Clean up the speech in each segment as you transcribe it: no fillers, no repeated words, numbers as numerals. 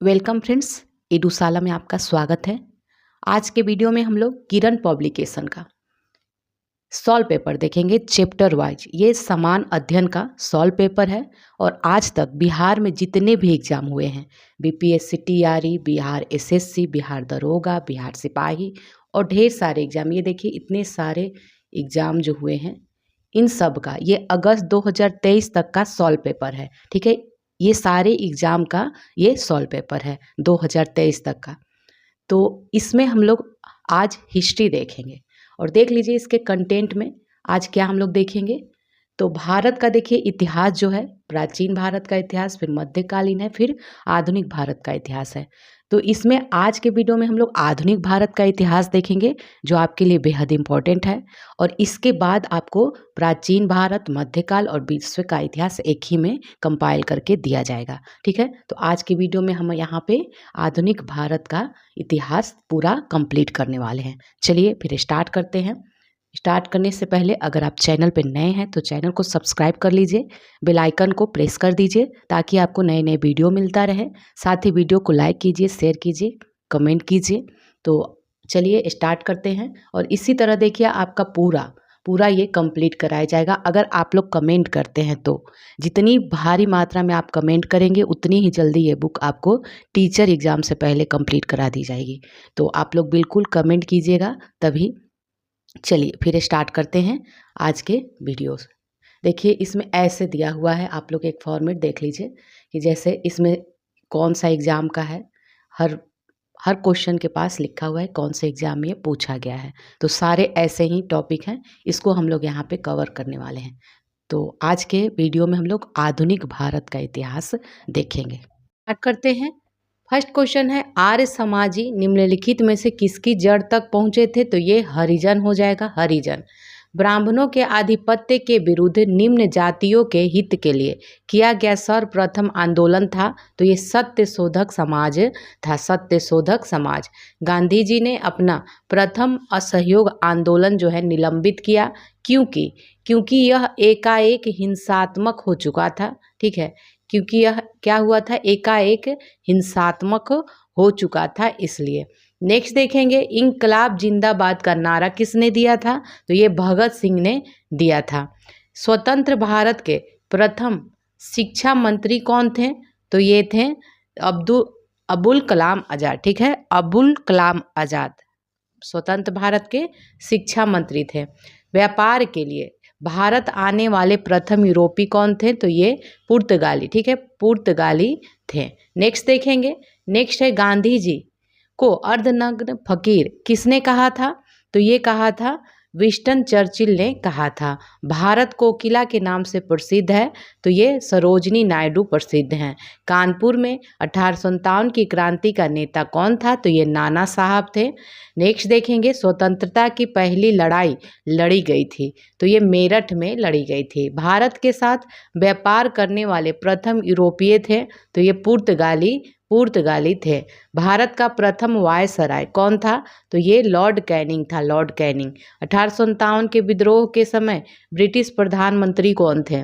Welcome friends, एडुसाला में आपका स्वागत है। आज के वीडियो में हम लोग किरण पब्लिकेशन का सॉल्व पेपर देखेंगे चैप्टर वाइज। ये समान अध्ययन का सॉल्व पेपर है और आज तक बिहार में जितने भी एग्जाम हुए हैं, BPSC TRE, Bihar SSC, Bihar दरोगा, बिहार सिपाही और ढेर सारे एग्जाम, ये देखिए इतने सारे एग्जाम जो हुए हैं, इन सब का ये अगस्त 2023 तक का सॉल्व पेपर है। ठीक है, ये सारे एग्जाम का ये सॉल्व पेपर है 2023 तक का। तो इसमें हम लोग आज हिस्ट्री देखेंगे और देख लीजिए इसके कंटेंट में आज क्या हम लोग देखेंगे। तो भारत का देखिए इतिहास जो है, प्राचीन भारत का इतिहास, फिर मध्यकालीन है, फिर आधुनिक भारत का इतिहास है। तो इसमें आज के वीडियो में हम लोग आधुनिक भारत का इतिहास देखेंगे जो आपके लिए बेहद इम्पोर्टेंट है, और इसके बाद आपको प्राचीन भारत, मध्यकाल और विश्व का इतिहास एक ही में कंपाइल करके दिया जाएगा। ठीक है, तो आज की वीडियो में हम यहाँ पे आधुनिक भारत का इतिहास पूरा कंप्लीट करने वाले हैं। चलिए फिर स्टार्ट करते हैं। स्टार्ट करने से पहले अगर आप चैनल पर नए हैं तो चैनल को सब्सक्राइब कर लीजिए, बेल आइकन को प्रेस कर दीजिए ताकि आपको नए नए वीडियो मिलता रहे। साथ ही वीडियो को लाइक कीजिए, शेयर कीजिए, कमेंट कीजिए। तो चलिए स्टार्ट करते हैं। और इसी तरह देखिए आपका पूरा ये कंप्लीट कराया जाएगा अगर आप लोग कमेंट करते हैं। तो जितनी भारी मात्रा में आप कमेंट करेंगे उतनी ही जल्दी ये बुक आपको टीचर एग्ज़ाम से पहले कंप्लीट करा दी जाएगी। तो आप लोग बिल्कुल कमेंट कीजिएगा तभी। चलिए फिर स्टार्ट करते हैं आज के वीडियोस। देखिए इसमें ऐसे दिया हुआ है, आप लोग एक फॉर्मेट देख लीजिए कि जैसे इसमें कौन सा एग्ज़ाम का है, हर क्वेश्चन के पास लिखा हुआ है कौन से एग्ज़ाम में ये पूछा गया है। तो सारे ऐसे ही टॉपिक हैं, इसको हम लोग यहाँ पे कवर करने वाले हैं। तो आज के वीडियो में हम लोग आधुनिक भारत का इतिहास देखेंगे। स्टार्ट करते हैं। फर्स्ट क्वेश्चन है, आर्य समाजी निम्नलिखित में से किसकी जड़ तक पहुंचे थे? तो ये हरिजन हो जाएगा, हरिजन। ब्राह्मणों के आधिपत्य के विरुद्ध निम्न जातियों के हित के लिए किया गया सर्वप्रथम आंदोलन था? तो ये सत्य शोधक समाज था, सत्य शोधक समाज। गांधी जी ने अपना प्रथम असहयोग आंदोलन जो है निलंबित किया, क्योंकि यह एकाएक हिंसात्मक हो चुका था। ठीक है, क्योंकि यह क्या हुआ था, एकाएक हिंसात्मक हो चुका था, इसलिए। नेक्स्ट देखेंगे, इंकलाब जिंदाबाद का नारा किसने दिया था? तो ये भगत सिंह ने दिया था। स्वतंत्र भारत के प्रथम शिक्षा मंत्री कौन थे? तो ये थे अबुल कलाम आज़ाद। ठीक है, अबुल कलाम आज़ाद स्वतंत्र भारत के शिक्षा मंत्री थे। व्यापार के लिए भारत आने वाले प्रथम यूरोपी कौन थे? तो ये पुर्तगाली। ठीक है, पुर्तगाली थे। नेक्स्ट देखेंगे, नेक्स्ट है, गांधी जी को अर्धनग्न फकीर किसने कहा था? तो ये कहा था विंस्टन चर्चिल ने कहा था। भारत कोकिला के नाम से प्रसिद्ध है? तो ये सरोजनी नायडू प्रसिद्ध हैं। कानपुर में 1857 की क्रांति का नेता कौन था? तो ये नाना साहब थे। नेक्स्ट देखेंगे, स्वतंत्रता की पहली लड़ाई लड़ी गई थी? तो ये मेरठ में लड़ी गई थी। भारत के साथ व्यापार करने वाले प्रथम यूरोपीय थे? तो ये पुर्तगाली थे। भारत का प्रथम वायसराय कौन था? तो ये लॉर्ड कैनिंग था, लॉर्ड कैनिंग। 1857 के विद्रोह के समय ब्रिटिश प्रधानमंत्री कौन थे?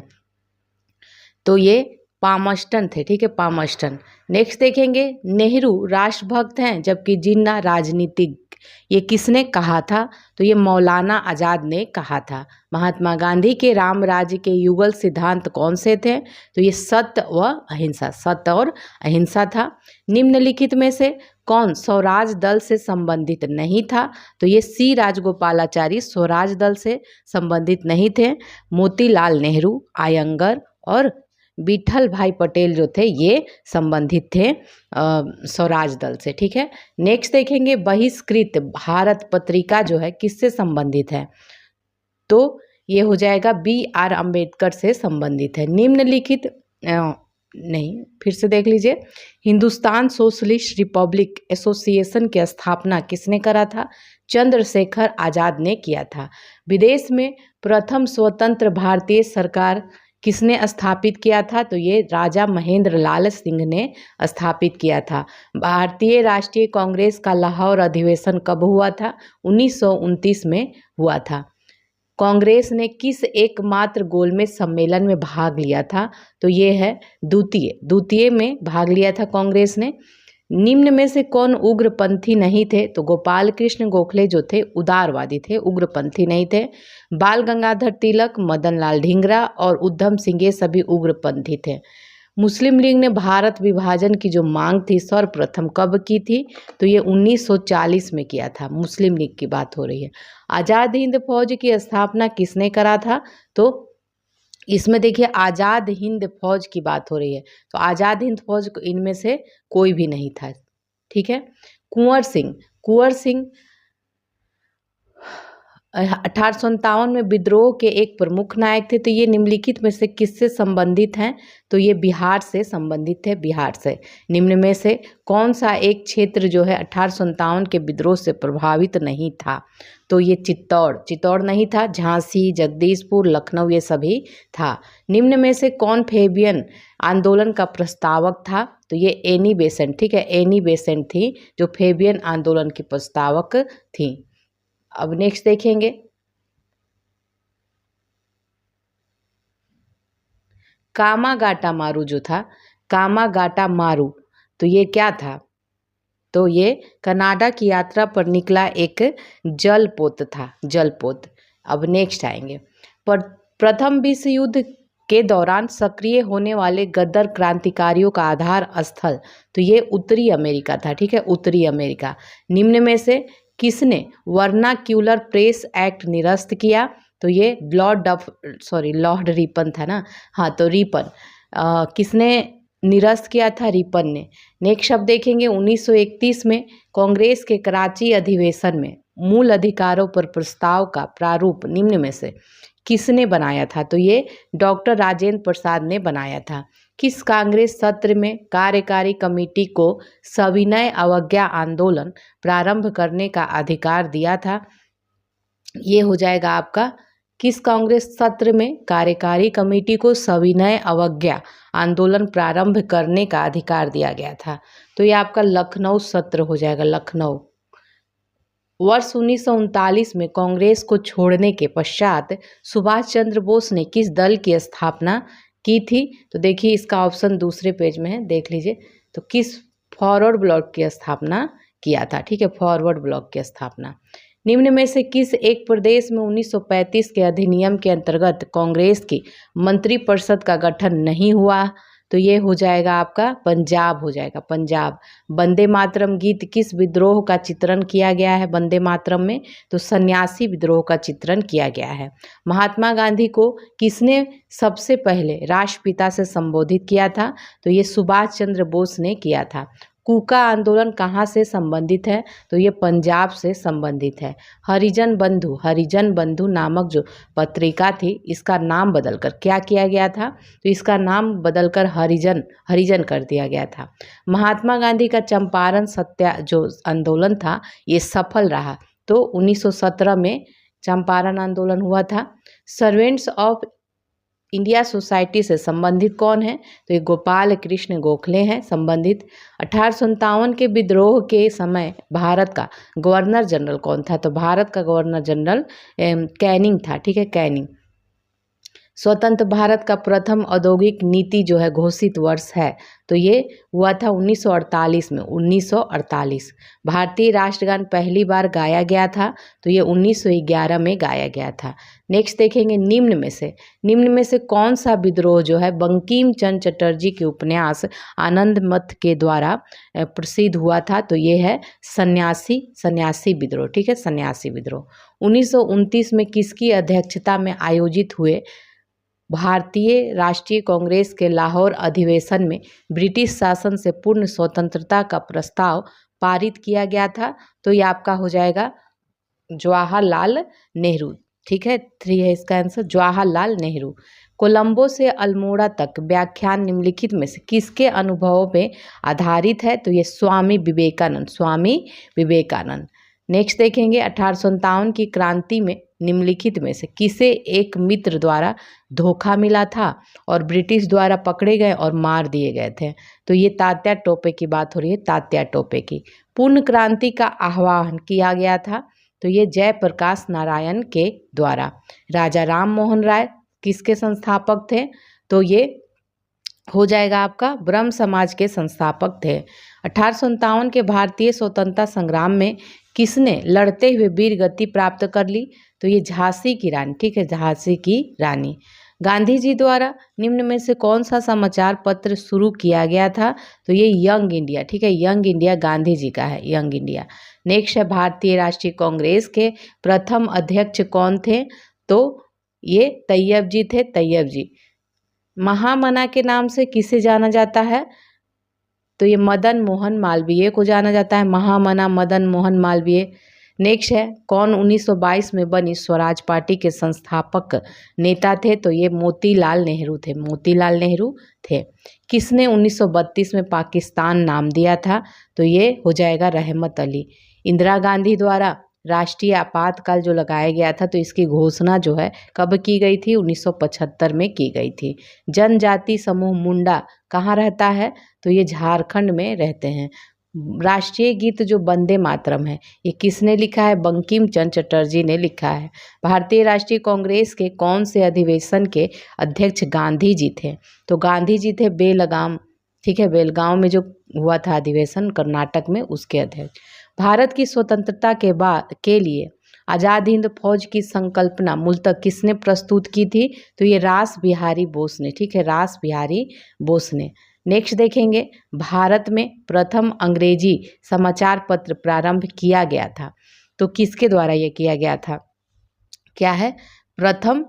तो ये पामस्टन थे। ठीक है, पामस्टन। नेक्स्ट देखेंगे, नेहरू राष्ट्रभक्त हैं जबकि जिन्ना राजनीतिक, ये किसने कहा था? तो ये मौलाना आज़ाद ने कहा था। महात्मा गांधी के राम राज्य के युगल सिद्धांत कौन से थे? तो ये सत्य व अहिंसा, सत्य और अहिंसा था। निम्नलिखित में से कौन स्वराज दल से संबंधित नहीं था? तो ये सी राजगोपालाचारी स्वराज दल से संबंधित नहीं थे। मोतीलाल नेहरू, आयंगर और विठल भाई पटेल जो थे ये संबंधित थे स्वराज दल से। ठीक है, नेक्स्ट देखेंगे, बहिष्कृत भारत पत्रिका जो है किससे संबंधित है? तो ये हो जाएगा BR अम्बेडकर से संबंधित है। निम्नलिखित नहीं, फिर से देख लीजिए, हिंदुस्तान सोशलिस्ट रिपब्लिक एसोसिएशन की स्थापना किसने करा था? चंद्रशेखर आज़ाद ने किया था। विदेश में प्रथम स्वतंत्र भारतीय सरकार किसने स्थापित किया था? तो ये राजा महेंद्र लाल सिंह ने स्थापित किया था। भारतीय राष्ट्रीय कांग्रेस का लाहौर अधिवेशन कब हुआ था? 1929 में हुआ था। कांग्रेस ने किस एकमात्र गोलमेज सम्मेलन में भाग लिया था? तो ये है द्वितीय में भाग लिया था कांग्रेस ने। निम्न में से कौन उग्रपंथी नहीं थे? तो गोपाल कृष्ण गोखले जो थे उदारवादी थे, उग्रपंथी नहीं थे। बाल गंगाधर तिलक, मदन लाल ढींगरा और उधम सिंह ये सभी उग्रपंथी थे। मुस्लिम लीग ने भारत विभाजन की जो मांग थी सर्वप्रथम कब की थी? तो ये 1940 में किया था। मुस्लिम लीग की बात हो रही है। आज़ाद हिंद फौज की स्थापना किसने करा था? तो इसमें देखिए आज़ाद हिंद फौज की बात हो रही है, तो आज़ाद हिंद फौज इनमें से कोई भी नहीं था। ठीक है। कुंवर सिंह 1857 में विद्रोह के एक प्रमुख नायक थे। तो ये निम्नलिखित में से किससे संबंधित हैं? तो ये बिहार से संबंधित है, बिहार से। निम्न में से कौन सा एक क्षेत्र जो है 1857 के विद्रोह से प्रभावित नहीं था? तो ये चित्तौड़ नहीं था। झांसी, जगदीशपुर, लखनऊ ये सभी था। निम्न में से कौन फेबियन आंदोलन का प्रस्तावक था? तो ये एनी बेसेंट, ठीक है, एनी बेसेंट थी जो फेबियन आंदोलन की प्रस्तावक थी। अब नेक्स्ट देखेंगे, कामागाटा मारू जो था, कामागाटा मारू, तो ये क्या था? तो ये कनाडा की यात्रा पर निकला एक जलपोत था, जलपोत। अब नेक्स्ट आएंगे, पर प्रथम विश्व युद्ध के दौरान सक्रिय होने वाले गद्दार क्रांतिकारियों का आधार स्थल, तो ये उत्तरी अमेरिका था। ठीक है, उत्तरी अमेरिका। निम्न में से किसने वर्नाक्यूलर प्रेस एक्ट निरस्त किया? तो ये लॉर्ड रिपन था ना। हाँ, तो रिपन किसने निरस्त किया था? रिपन ने। नेक्स्ट शब्द देखेंगे, 1931 में कांग्रेस के कराची अधिवेशन में मूल अधिकारों पर प्रस्ताव का प्रारूप निम्न में से किसने बनाया था? तो ये डॉक्टर राजेंद्र प्रसाद ने बनाया था। किस कांग्रेस सत्र में कार्यकारी कमेटी को सविनय अवज्ञा आंदोलन प्रारंभ करने का अधिकार दिया था? ये हो जाएगा आपका, किस कांग्रेस सत्र में कार्यकारी कमेटी को सविनय अवज्ञा आंदोलन प्रारंभ करने का अधिकार दिया गया था? तो ये आपका लखनऊ सत्र हो जाएगा, लखनऊ। वर्ष 1939 में कांग्रेस को छोड़ने के पश्चात सुभाष चंद्र बोस ने किस दल की स्थापना की थी? तो देखिए इसका ऑप्शन दूसरे पेज में है, देख लीजिए। तो किस फॉरवर्ड ब्लॉक की स्थापना किया था? ठीक है, फॉरवर्ड ब्लॉक की स्थापना। निम्न में से किस एक प्रदेश में 1935 के अधिनियम के अंतर्गत कांग्रेस की मंत्रिपरिषद का गठन नहीं हुआ? तो ये हो जाएगा आपका पंजाब हो जाएगा, पंजाब। वंदे मातरम गीत किस विद्रोह का चित्रण किया गया है वंदे मातरम में? तो सन्यासी विद्रोह का चित्रण किया गया है। महात्मा गांधी को किसने सबसे पहले राष्ट्रपिता से संबोधित किया था? तो ये सुभाष चंद्र बोस ने किया था। कूका आंदोलन कहाँ से संबंधित है? तो ये पंजाब से संबंधित है। हरिजन बंधु नामक जो पत्रिका थी, इसका नाम बदलकर क्या किया गया था? तो इसका नाम बदलकर हरिजन कर दिया गया था। महात्मा गांधी का चंपारण जो आंदोलन था ये सफल रहा। तो 1917 में चंपारण आंदोलन हुआ था। सर्वेंट्स ऑफ इंडिया सोसाइटी से संबंधित कौन है? तो ये गोपाल कृष्ण गोखले हैं संबंधित। 1857 के विद्रोह के समय भारत का गवर्नर जनरल कौन था? तो भारत का गवर्नर जनरल कैनिंग था। ठीक है, कैनिंग। स्वतंत्र भारत का प्रथम औद्योगिक नीति जो है घोषित वर्ष है, तो ये हुआ था 1948 में, 1948। भारतीय राष्ट्रगान पहली बार गाया गया था, तो ये 1911 में गाया गया था। नेक्स्ट देखेंगे, निम्न में से कौन सा विद्रोह जो है बंकिम चंद्र चटर्जी के उपन्यास आनंद मठ के द्वारा प्रसिद्ध हुआ था? तो ये है सन्यासी विद्रोह। ठीक है, सन्यासी विद्रोह। 1929 में किसकी अध्यक्षता में आयोजित हुए भारतीय राष्ट्रीय कांग्रेस के लाहौर अधिवेशन में ब्रिटिश शासन से पूर्ण स्वतंत्रता का प्रस्ताव पारित किया गया था? तो ये आपका हो जाएगा जवाहरलाल नेहरू। ठीक है, 3 है इसका आंसर, जवाहरलाल नेहरू। कोलंबो से अल्मोड़ा तक व्याख्यान निम्नलिखित में से किसके अनुभवों पे आधारित है? तो ये स्वामी विवेकानंद। नेक्स्ट देखेंगे, 1857 की क्रांति में निम्नलिखित में से किसे एक मित्र द्वारा धोखा मिला था और ब्रिटिश द्वारा पकड़े गए और मार दिए गए थे? तो ये तात्या टोपे की बात हो रही है, तात्या टोपे की। पूर्ण क्रांति का आह्वान किया गया था, तो ये जयप्रकाश नारायण के द्वारा। राजा राम मोहन राय किसके संस्थापक थे? तो ये हो जाएगा आपका ब्रह्म समाज के संस्थापक थे। 1857 के भारतीय स्वतंत्रता संग्राम में किसने लड़ते हुए वीर गति प्राप्त कर ली? तो ये झांसी की रानी, ठीक है, झांसी की रानी। गांधी जी द्वारा निम्न में से कौन सा समाचार पत्र शुरू किया गया था? तो ये यंग इंडिया, ठीक है, यंग इंडिया गांधी जी का है, यंग इंडिया। नेक्स्ट है भारतीय राष्ट्रीय कांग्रेस के प्रथम अध्यक्ष कौन थे? तो ये तैयब जी थे, तैयब जी। महामना के नाम से किसे जाना जाता है? तो ये मदन मोहन मालवीय को जाना जाता है, महामना मदन मोहन मालवीय। नेक्स्ट है कौन 1922 में बनी स्वराज पार्टी के संस्थापक नेता थे? तो ये मोतीलाल नेहरू थे, मोतीलाल नेहरू थे। किसने 1932 में पाकिस्तान नाम दिया था? तो ये हो जाएगा रहमत अली। इंदिरा गांधी द्वारा राष्ट्रीय आपातकाल जो लगाया गया था, तो इसकी घोषणा जो है कब की गई थी? 1975 में की गई थी। जनजाति समूह मुंडा कहाँ रहता है? तो ये झारखंड में रहते हैं। राष्ट्रीय गीत जो वंदे मातरम है, ये किसने लिखा है? बंकिम चंद्र चटर्जी ने लिखा है। भारतीय राष्ट्रीय कांग्रेस के कौन से अधिवेशन के अध्यक्ष गांधी जी थे? तो गांधी जी थे बेलगाम, ठीक है, बेलगांव में जो हुआ था अधिवेशन कर्नाटक में, उसके अध्यक्ष। भारत की स्वतंत्रता के लिए आज़ाद हिंद फौज की संकल्पना मूलतः किसने प्रस्तुत की थी? तो ये रास बिहारी बोस ने, ठीक है, रास बिहारी बोस ने। नेक्स्ट देखेंगे भारत में प्रथम अंग्रेजी समाचार पत्र प्रारंभ किया गया था, तो किसके द्वारा ये किया गया था? क्या है? प्रथम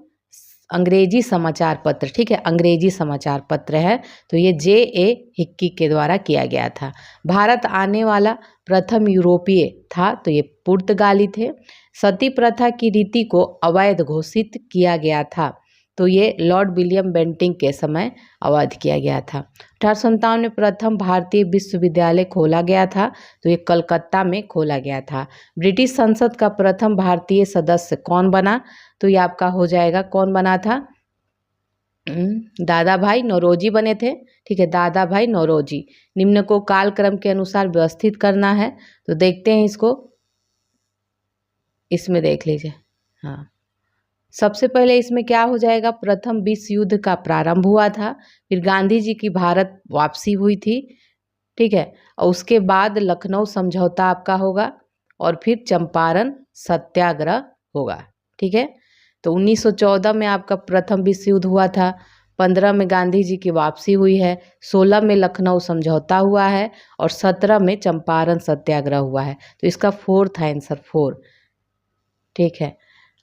अंग्रेजी समाचार पत्र, ठीक है, अंग्रेजी समाचार पत्र है, तो ये J.A. हिक्की के द्वारा किया गया था। भारत आने वाला प्रथम यूरोपीय था, तो ये पुर्तगाली थे। सती प्रथा की रीति को अवैध घोषित किया गया था, तो ये लॉर्ड विलियम बेंटिंक के समय अवैध किया गया था। 1857 में प्रथम भारतीय विश्वविद्यालय खोला गया था, तो ये कलकत्ता में खोला गया था। ब्रिटिश संसद का प्रथम भारतीय सदस्य कौन बना? तो ये आपका हो जाएगा, कौन बना था? दादा भाई नौरोजी बने थे, ठीक है, दादा भाई नौरोजी। निम्न को कालक्रम के अनुसार व्यवस्थित करना है, तो देखते हैं इसको, इसमें देख लीजिए। हाँ, सबसे पहले इसमें क्या हो जाएगा? प्रथम विश्व युद्ध का प्रारंभ हुआ था, फिर गांधी जी की भारत वापसी हुई थी, ठीक है, और उसके बाद लखनऊ समझौता आपका होगा, और फिर चंपारण सत्याग्रह होगा, ठीक है। तो 1914 में आपका प्रथम विश्व युद्ध हुआ था, 15 में गांधी जी की वापसी हुई है, 16 में लखनऊ समझौता हुआ है, और 17 में चंपारण सत्याग्रह हुआ है। तो इसका फोर्थ है आंसर, 4, ठीक है।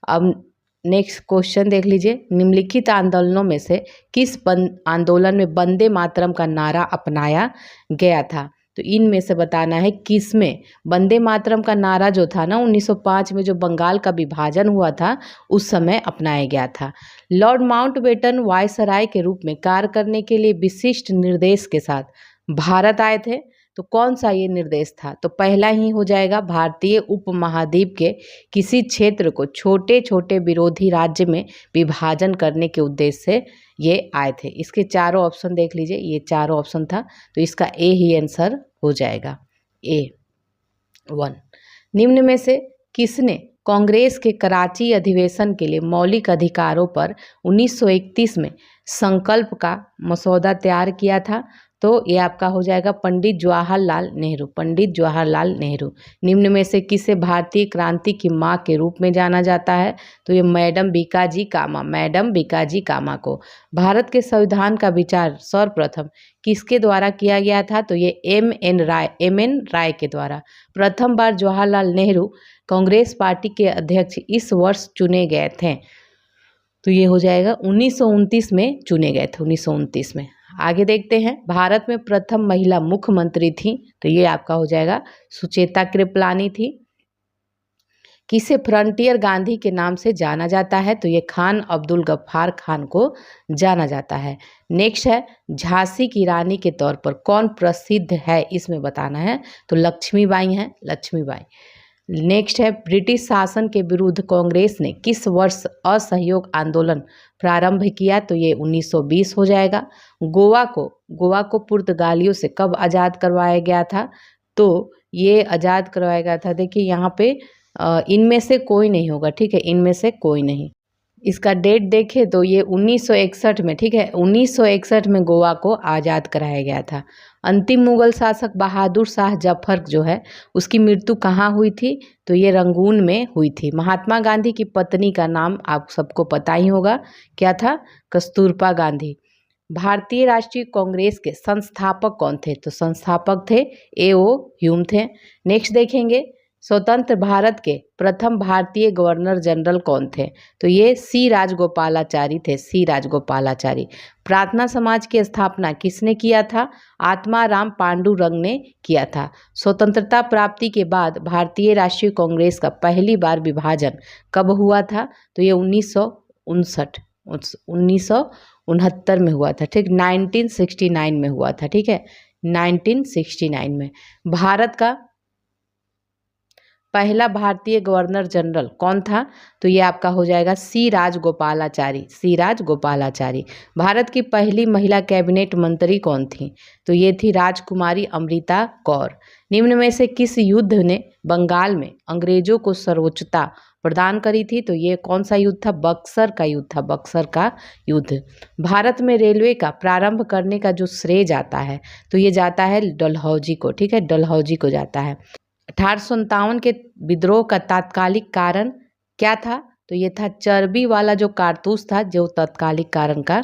अब नेक्स्ट क्वेश्चन देख लीजिए, निम्नलिखित आंदोलनों में से किस आंदोलन में वंदे मातरम का नारा अपनाया गया था? तो इनमें से बताना है किस में वंदे मातरम का नारा जो था ना 1905 में जो बंगाल का विभाजन हुआ था उस समय अपनाया गया था। लॉर्ड माउंटबेटन वायसराय के रूप में कार्य करने के लिए विशिष्ट निर्देश के साथ भारत आए थे, तो कौन सा ये निर्देश था? तो पहला ही हो जाएगा, भारतीय उपमहाद्वीप के किसी क्षेत्र को छोटे छोटे विरोधी राज्य में विभाजन करने के उद्देश्य से ये आए थे। इसके चारों ऑप्शन देख लीजिए, ये चारों ऑप्शन था, तो इसका ए ही आंसर हो जाएगा, A1। निम्न में से किसने कांग्रेस के कराची अधिवेशन के लिए मौलिक अधिकारों पर 1931 में संकल्प का मसौदा तैयार किया था? तो ये आपका हो जाएगा पंडित जवाहरलाल नेहरू, पंडित जवाहरलाल नेहरू। निम्न में से किसे भारतीय क्रांति की माँ के रूप में जाना जाता है? तो ये मैडम बीकाजी कामा, मैडम बीकाजी कामा को। भारत के संविधान का विचार सर्वप्रथम किसके द्वारा किया गया था? तो ये M.N. राय के द्वारा। प्रथम बार जवाहरलाल नेहरू कांग्रेस पार्टी के अध्यक्ष इस वर्ष चुने गए थे, तो ये हो जाएगा 1929 में चुने गए थे, 1929 में। आगे देखते हैं, भारत में प्रथम महिला मुख्यमंत्री थी, तो ये आपका हो जाएगा सुचेता कृपलानी थी। किसे फ्रंटियर गांधी के नाम से जाना जाता है? तो ये खान अब्दुल गफ्फार खान को जाना जाता है। नेक्स्ट है, झांसी की रानी के तौर पर कौन प्रसिद्ध है, इसमें बताना है, तो लक्ष्मीबाई हैं, लक्ष्मीबाई। नेक्स्ट है, ब्रिटिश शासन के विरुद्ध कांग्रेस ने किस वर्ष असहयोग आंदोलन प्रारंभ किया? तो ये 1920 हो जाएगा। गोवा को पुर्तगालियों से कब आज़ाद करवाया गया था? तो ये आज़ाद करवाया गया था, देखिए यहाँ पे इनमें से कोई नहीं होगा, ठीक है, इनमें से कोई नहीं। इसका डेट देखें तो ये 1961 में, ठीक है, 1961 में गोवा को आज़ाद कराया गया था। अंतिम मुगल शासक बहादुर शाह जफर जो है उसकी मृत्यु कहाँ हुई थी, तो ये रंगून में हुई थी। महात्मा गांधी की पत्नी का नाम आप सबको पता ही होगा, क्या था, कस्तूरबा गांधी। भारतीय राष्ट्रीय कांग्रेस के संस्थापक कौन थे, तो संस्थापक थे A.O. ह्यूम थे। नेक्स्ट देखेंगे स्वतंत्र भारत के प्रथम भारतीय गवर्नर जनरल कौन थे, तो ये C. राजगोपालाचारी थे, C. राजगोपालाचारी। प्रार्थना समाज की स्थापना किसने किया था, आत्माराम पांडुरंग ने किया था। स्वतंत्रता प्राप्ति के बाद भारतीय राष्ट्रीय कांग्रेस का पहली बार विभाजन कब हुआ था, तो ये 1969 में हुआ था, ठीक, 1969 में हुआ था, ठीक है, 1969 में। भारत का पहला भारतीय गवर्नर जनरल कौन था, तो ये आपका हो जाएगा C. राजगोपालाचारी, C. राजगोपालाचारी। भारत की पहली महिला कैबिनेट मंत्री कौन थी, तो ये थी राजकुमारी अमृता कौर। निम्न में से किस युद्ध ने बंगाल में अंग्रेजों को सर्वोच्चता प्रदान करी थी, तो ये कौन सा युद्ध था, बक्सर का युद्ध था, बक्सर का युद्ध। भारत में रेलवे का प्रारंभ करने का जो श्रेय जाता है, तो ये जाता है डलहौजी को, ठीक है, डलहौजी को जाता है। 1857 के विद्रोह का तात्कालिक कारण क्या था, तो ये था चर्बी वाला जो कारतूस था जो तात्कालिक कारण का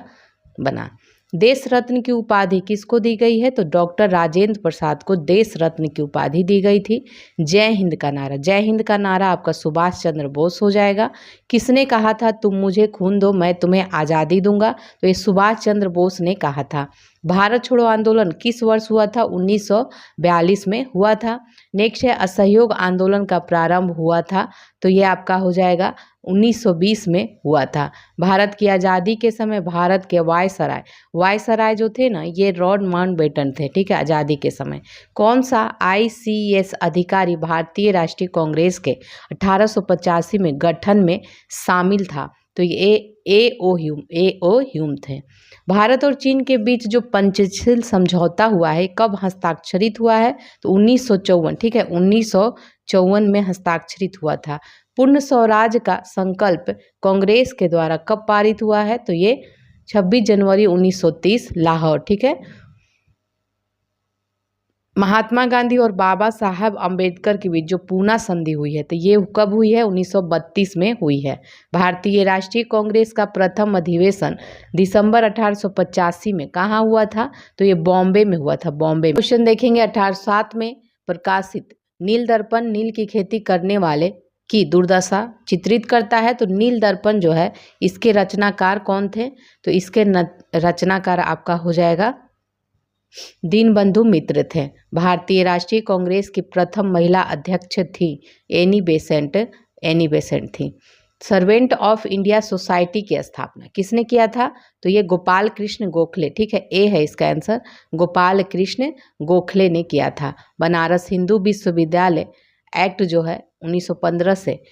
बना। देश रत्न की उपाधि किसको दी गई है, तो डॉक्टर राजेंद्र प्रसाद को देश रत्न की उपाधि दी गई थी। जय हिंद का नारा, जय हिंद का नारा आपका सुभाष चंद्र बोस हो जाएगा। किसने कहा था तुम मुझे खून दो मैं तुम्हें आज़ादी दूंगा, तो ये सुभाष चंद्र बोस ने कहा था। भारत छोड़ो आंदोलन किस वर्ष हुआ था, 1942 में हुआ था। नेक्स्ट है असहयोग आंदोलन का प्रारंभ हुआ था, तो ये आपका हो जाएगा 1920 में हुआ था। भारत की आज़ादी के समय भारत के वायसराय जो थे ना, ये लॉर्ड माउंटबेटन थे, ठीक है, आज़ादी के समय। कौन सा ICS अधिकारी भारतीय राष्ट्रीय कांग्रेस के 1885 में गठन में शामिल था, तो ये A.O. ह्यूम थे। भारत और चीन के बीच जो पंचशील समझौता हुआ है कब हस्ताक्षरित हुआ है, तो 1954, ठीक है, 1954 में हस्ताक्षरित हुआ था। पूर्ण स्वराज का संकल्प कांग्रेस के द्वारा कब पारित हुआ है, तो ये 26 जनवरी 1930 लाहौर, ठीक है। महात्मा गांधी और बाबा साहब अम्बेडकर के बीच जो पूना संधि हुई है, तो ये कब हुई है, 1932 में हुई है। भारतीय राष्ट्रीय कांग्रेस का प्रथम अधिवेशन दिसंबर 1885 में कहाँ हुआ था, तो ये बॉम्बे में हुआ था, बॉम्बे में। क्वेश्चन देखेंगे 1807 में प्रकाशित नील दर्पण नील की खेती करने वाले की दुर्दशा चित्रित करता है, तो नील दर्पण जो है इसके रचनाकार कौन थे, तो इसके रचनाकार आपका हो जाएगा दीनबंधु मित्र थे। भारतीय राष्ट्रीय कांग्रेस की प्रथम महिला अध्यक्ष थी एनी बेसेंट थी। सर्वेंट ऑफ इंडिया सोसाइटी की स्थापना किसने किया था, तो ये गोपाल कृष्ण गोखले, ठीक है, ए है इसका आंसर, गोपाल कृष्ण गोखले ने किया था। बनारस हिंदू विश्वविद्यालय एक्ट जो है 1915 से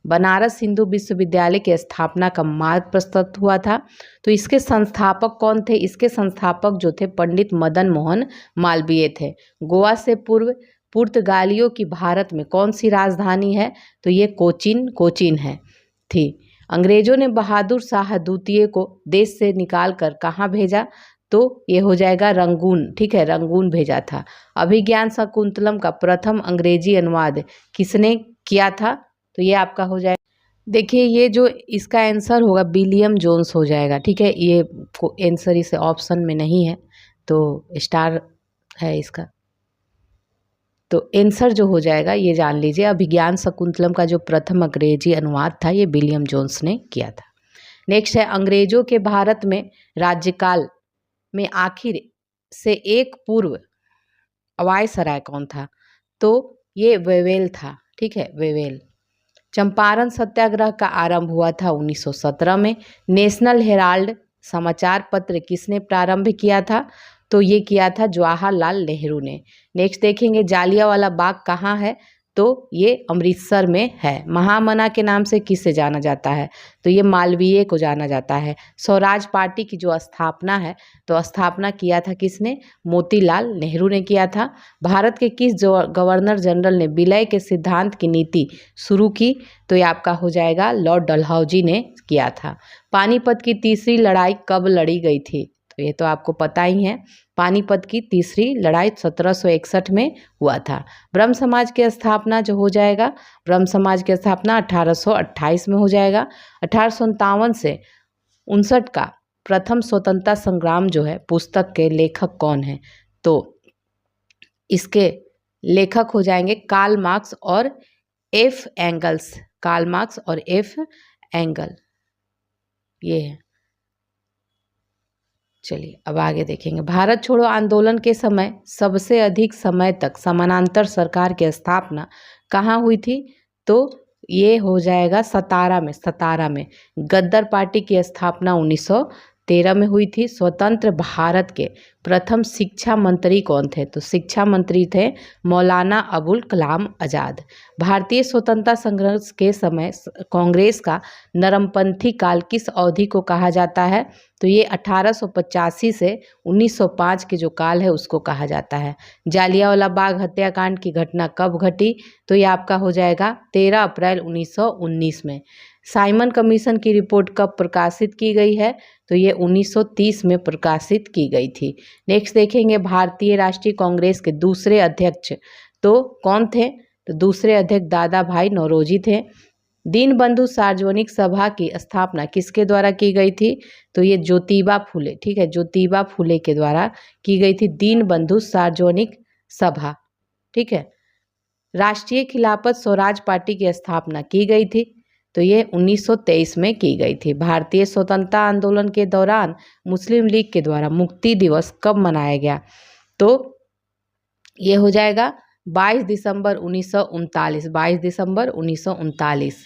बनारस हिंदू विश्वविद्यालय की स्थापना का मार्ग प्रस्तुत हुआ था। तो इसके संस्थापक कौन थे, इसके संस्थापक जो थे पंडित मदन मोहन मालवीय थे। गोवा से पूर्व पुर्तगालियों की भारत में कौन सी राजधानी है, तो ये कोचीन है थी। अंग्रेजों ने बहादुर शाह द्वितीय को देश से निकाल कर कहाँ भेजा, तो ये हो जाएगा रंगून, ठीक है, रंगून भेजा था। अभिज्ञान शाकुंतलम का प्रथम अंग्रेजी अनुवाद किसने किया था, तो ये आपका हो जाएगा, देखिए ये जो इसका आंसर होगा विलियम जोन्स हो जाएगा, ठीक है, ये आंसर इसे ऑप्शन में नहीं है तो स्टार है इसका, तो आंसर जो हो जाएगा ये जान लीजिए, अभिज्ञान शाकुंतलम का जो प्रथम अंग्रेजी अनुवाद था ये विलियम जोन्स ने किया था। नेक्स्ट है अंग्रेजों के भारत में राज्यकाल में आखिर से एक पूर्व वायसराय कौन था, तो ये वेवेल था, ठीक है, वेवेल। चंपारण सत्याग्रह का आरंभ हुआ था 1917 में। नेशनल हेराल्ड समाचार पत्र किसने प्रारंभ किया था, तो ये किया था जवाहरलाल नेहरू ने। नेक्स्ट देखेंगे जालियांवाला बाग कहाँ है, तो ये अमृतसर में है। महामना के नाम से किसे जाना जाता है, तो ये मालवीय को जाना जाता है। स्वराज पार्टी की जो स्थापना है, तो स्थापना किया था किसने, मोतीलाल नेहरू ने किया था। भारत के किस जो गवर्नर जनरल ने विलय के सिद्धांत की नीति शुरू की, तो ये आपका हो जाएगा लॉर्ड डलहौजी ने किया था। पानीपत की तीसरी लड़ाई कब लड़ी गई थी, तो ये तो आपको पता ही है, पानीपत की तीसरी लड़ाई 1761 में हुआ था। ब्रह्म समाज की स्थापना जो हो जाएगा, ब्रह्म समाज की स्थापना 1828 में हो जाएगा। 1857 से 59 का प्रथम स्वतंत्रता संग्राम जो है, पुस्तक के लेखक कौन है, तो इसके लेखक हो जाएंगे कार्ल मार्क्स और एफ एंगल्स। कार्ल मार्क्स और एफ एंगल, ये है। चलिए अब आगे देखेंगे। भारत छोड़ो आंदोलन के समय सबसे अधिक समय तक समानांतर सरकार की स्थापना कहाँ हुई थी, तो ये हो जाएगा सतारा में। सतारा में गद्दर पार्टी की स्थापना 1913 में हुई थी। स्वतंत्र भारत के प्रथम शिक्षा मंत्री कौन थे, तो शिक्षा मंत्री थे मौलाना अबुल कलाम आज़ाद। भारतीय स्वतंत्रता संघर्ष के समय कांग्रेस का नरमपंथी काल किस अवधि को कहा जाता है, तो ये 1885 से 1905 के जो काल है उसको कहा जाता है। जालियांवाला बाग हत्याकांड की घटना कब घटी, तो ये आपका हो जाएगा 13 अप्रैल 1919 में। साइमन कमीशन की रिपोर्ट कब प्रकाशित की गई है, तो ये 1930 में प्रकाशित की गई थी। नेक्स्ट देखेंगे भारतीय राष्ट्रीय कांग्रेस के दूसरे अध्यक्ष तो कौन थे, तो दूसरे अध्यक्ष दादा भाई नौरोजी थे। दीनबंधु सार्वजनिक सभा की स्थापना किसके द्वारा की गई थी, तो ये ज्योतिबा फुले, ठीक है, ज्योतिबा फुले के द्वारा की गई थी दीनबंधु सार्वजनिक सभा, ठीक है। राष्ट्रीय खिलाफत स्वराज पार्टी की स्थापना की गई थी, तो ये 1923 में की गई थी। भारतीय स्वतंत्रता आंदोलन के दौरान मुस्लिम लीग के द्वारा मुक्ति दिवस कब मनाया गया, तो ये हो जाएगा 22 दिसंबर 1939। 22 दिसंबर 1939।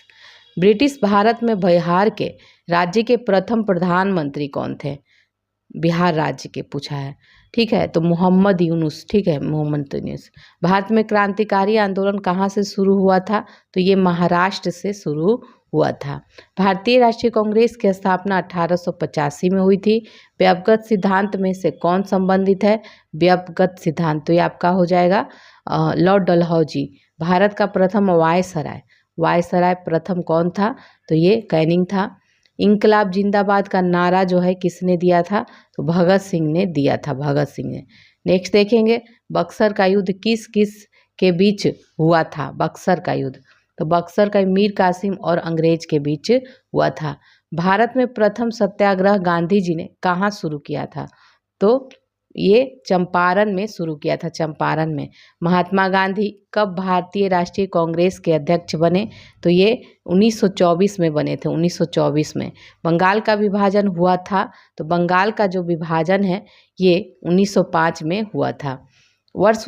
ब्रिटिश भारत में बिहार के राज्य के प्रथम प्रधानमंत्री कौन थे, बिहार राज्य के पूछा है, ठीक है, तो मोहम्मद यूनुस, ठीक है, मोहम्मद यूनुस। भारत में क्रांतिकारी आंदोलन कहाँ से शुरू हुआ था, तो ये महाराष्ट्र से शुरू हुआ था। भारतीय राष्ट्रीय कांग्रेस की स्थापना 1885 में हुई थी। व्यवगत सिद्धांत में से कौन संबंधित है, व्यवगत सिद्धांत, तो ये आपका हो जाएगा लॉर्ड डलहौजी। भारत का प्रथम वायसराय प्रथम कौन था, तो ये कैनिंग था। इंकलाब जिंदाबाद का नारा जो है किसने दिया था, तो भगत सिंह ने दिया था, भगत सिंह ने। नेक्स्ट देखेंगे बक्सर का युद्ध किस किस के बीच हुआ था, बक्सर का युद्ध, तो बक्सर का मीर कासिम और अंग्रेज के बीच हुआ था। भारत में प्रथम सत्याग्रह गांधी जी ने कहाँ शुरू किया था, तो ये चंपारण में शुरू किया था, चंपारण में। महात्मा गांधी कब भारतीय राष्ट्रीय कांग्रेस के अध्यक्ष बने, तो ये 1924 में बने थे, 1924 में। बंगाल का विभाजन हुआ था, तो बंगाल का जो विभाजन है ये 1905 में हुआ था। वर्ष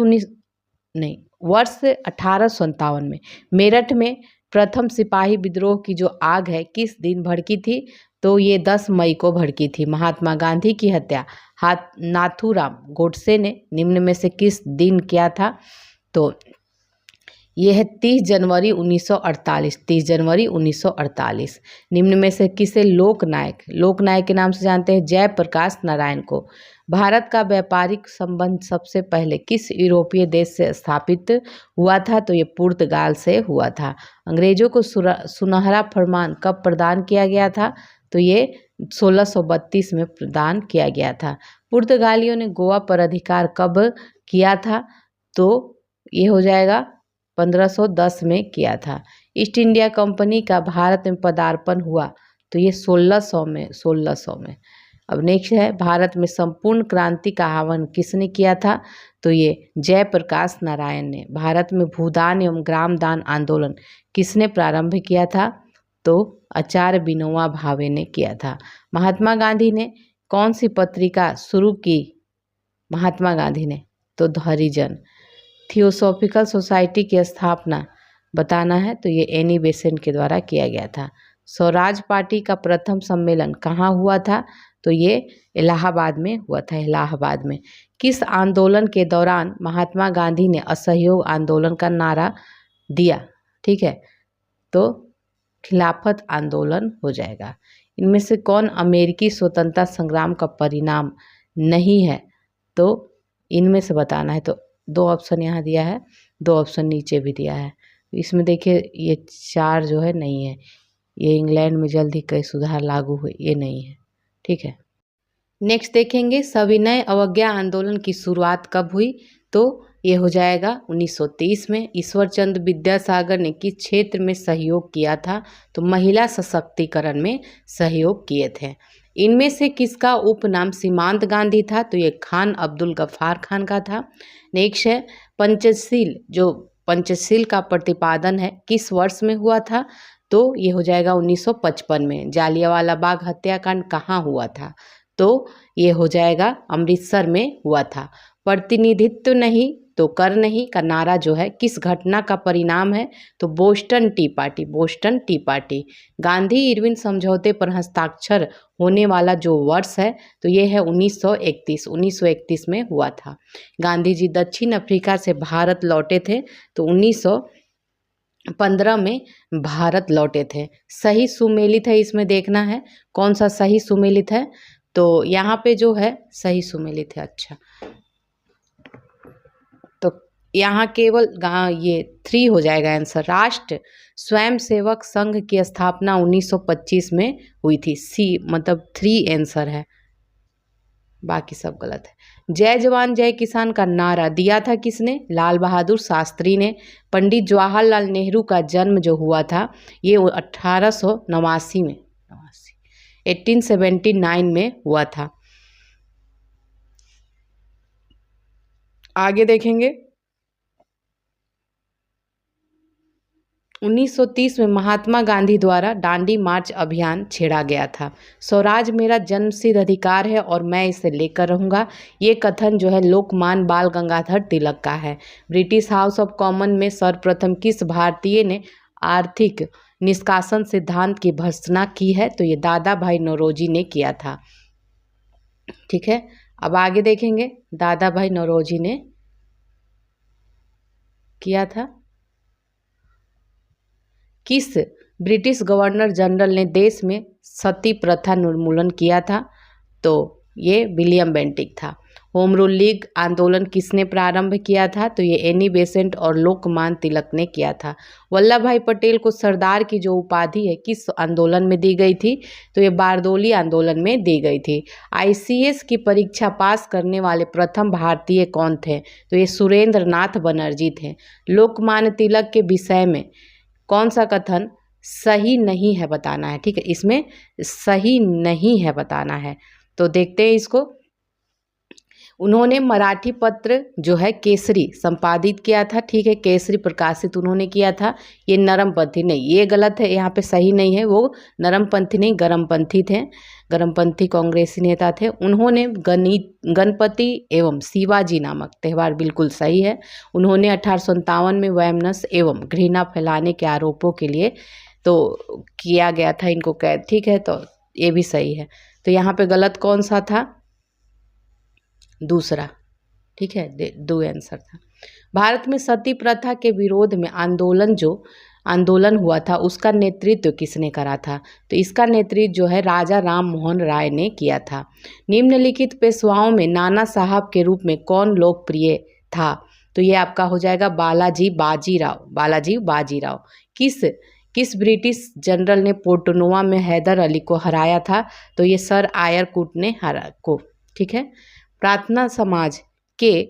1857 में मेरठ में प्रथम सिपाही विद्रोह की जो आग है किस दिन भड़की थी, तो ये 10 मई को भड़की थी। महात्मा गांधी की हत्या नाथूराम गोडसे ने निम्न में से किस दिन किया था, तो ये है 30 जनवरी 1948। 30 जनवरी 1948। निम्न में से किसे लोकनायक के नाम से जानते हैं, जयप्रकाश नारायण को। भारत का व्यापारिक संबंध सबसे पहले किस यूरोपीय देश से स्थापित हुआ था, तो ये पुर्तगाल से हुआ था। अंग्रेजों को सुनहरा फरमान कब प्रदान किया गया था, तो ये 1632 में प्रदान किया गया था। पुर्तगालियों ने गोवा पर अधिकार कब किया था, तो ये हो जाएगा 1510 में किया था। ईस्ट इंडिया कंपनी का भारत में पदार्पण हुआ, तो ये 1600 में। अब नेक्स्ट है भारत में संपूर्ण क्रांति का आह्वान किसने किया था, तो ये जयप्रकाश नारायण ने। भारत में भूदान एवं ग्रामदान आंदोलन किसने प्रारंभ किया था, तो आचार्य विनोबा भावे ने किया था। महात्मा गांधी ने कौन सी पत्रिका शुरू की, महात्मा गांधी ने, तो हरिजन। थियोसॉफिकल सोसाइटी की स्थापना बताना है, तो ये एनी बेसेंट के द्वारा किया गया था। स्वराज पार्टी का प्रथम सम्मेलन कहाँ हुआ था, तो ये इलाहाबाद में हुआ था, इलाहाबाद में। किस आंदोलन के दौरान महात्मा गांधी ने असहयोग आंदोलन का नारा दिया, ठीक है, तो खिलाफत आंदोलन हो जाएगा। इनमें से कौन अमेरिकी स्वतंत्रता संग्राम का परिणाम नहीं है, तो इनमें से बताना है। तो 2 ऑप्शन यहाँ दिया है, 2 ऑप्शन नीचे भी दिया है। इसमें देखिए ये 4 जो है नहीं है, ये इंग्लैंड में जल्द ही कई सुधार लागू हुए, ये नहीं है, ठीक है। नेक्स्ट देखेंगे सविनय अवज्ञा आंदोलन की शुरुआत कब हुई, तो ये हो जाएगा 1930 में। ईश्वर चंद्र विद्यासागर ने किस क्षेत्र में सहयोग किया था, तो महिला सशक्तिकरण में सहयोग किए थे। इनमें से किसका उपनाम सीमांत गांधी था, तो ये खान अब्दुल गफ्फार खान का था। नेक्स्ट है पंचशील, जो पंचशील का प्रतिपादन है किस वर्ष में हुआ था, तो ये हो जाएगा 1955 में। जालियांवाला बाग हत्याकांड कहाँ हुआ था, तो ये हो जाएगा अमृतसर में हुआ था। प्रतिनिधित्व नहीं तो कर नहीं का नारा जो है किस घटना का परिणाम है, तो Boston T party, Boston T party. Gandhi Irwin समझौते पर हस्ताक्षर होने वाला जो वर्ष है, तो ये है 1931, 1931 में हुआ था। गांधी जी दक्षिण अफ्रीका से भारत लौटे थे, तो 1915 में भारत लौटे थे। सही सुमेलित है, इसमें देखना है कौन सा सही सुमेलित है, तो यहाँ पे जो है सही सुमेलित है। अच्छा, तो यहाँ केवल ये 3 हो जाएगा आंसर। राष्ट्र स्वयंसेवक संघ की स्थापना 1925 में हुई थी, सी मतलब 3 आंसर है, बाकी सब गलत है। जय जवान जय किसान का नारा दिया था किसने, लाल बहादुर शास्त्री ने। पंडित जवाहरलाल नेहरू का जन्म जो हुआ था ये 1889 में, 1879 में हुआ था। आगे देखेंगे 1930 में महात्मा गांधी द्वारा दांडी मार्च अभियान छेड़ा गया था। स्वराज मेरा जन्मसिद्ध अधिकार है और मैं इसे लेकर रहूँगा, ये कथन जो है लोकमान्य बाल गंगाधर तिलक का है। ब्रिटिश हाउस ऑफ कॉमन में सर्वप्रथम किस भारतीय ने आर्थिक निष्कासन सिद्धांत की भर्त्सना की है, तो ये दादा भाई नौरोजी ने किया था, ठीक है। अब आगे देखेंगे दादा भाई नौरोजी ने किया था। किस ब्रिटिश गवर्नर जनरल ने देश में सती प्रथा निर्मूलन किया था, तो ये विलियम बेंटिक था। होम रूल लीग आंदोलन किसने प्रारंभ किया था, तो ये एनी बेसेंट और लोकमान्य तिलक ने किया था। वल्लभ भाई पटेल को सरदार की जो उपाधि है किस आंदोलन में दी गई थी, तो ये बारदोली आंदोलन में दी गई थी। ICS की परीक्षा पास करने वाले प्रथम भारतीय कौन थे, तो ये सुरेंद्र नाथ बनर्जी थे। लोकमान्य तिलक के विषय में कौन सा कथन सही नहीं है बताना है, ठीक है, इसमें सही नहीं है बताना है। तो देखते हैं इसको। उन्होंने मराठी पत्र जो है केसरी संपादित किया था, ठीक है, केसरी प्रकाशित उन्होंने किया था। ये नरमपंथी नहीं, ये गलत है, यहाँ पे सही नहीं है, वो नरमपंथी नहीं गर्मपंथी थे, गर्मपंथी कांग्रेसी नेता थे। उन्होंने गणपति एवं शिवाजी नामक त्यौहार, बिल्कुल सही है। उन्होंने 1857 में वैमनस्य एवं घृणा फैलाने के आरोपों के लिए तो किया गया था इनको कैद, ठीक है, तो ये भी सही है। तो यहाँ पे गलत कौन सा था, दूसरा, ठीक है, 2 आंसर था। भारत में सती प्रथा के विरोध में आंदोलन हुआ था उसका नेतृत्व किसने करा था, तो इसका नेतृत्व जो है राजा राम मोहन राय ने किया था। निम्नलिखित पेशवाओं में नाना साहब के रूप में कौन लोकप्रिय था, तो ये आपका हो जाएगा बालाजी बाजीराव। किस ब्रिटिश जनरल ने पोर्टनोवा में हैदर अली को हराया था, तो ये सर आयरकुट ने ठीक है। प्रार्थना समाज के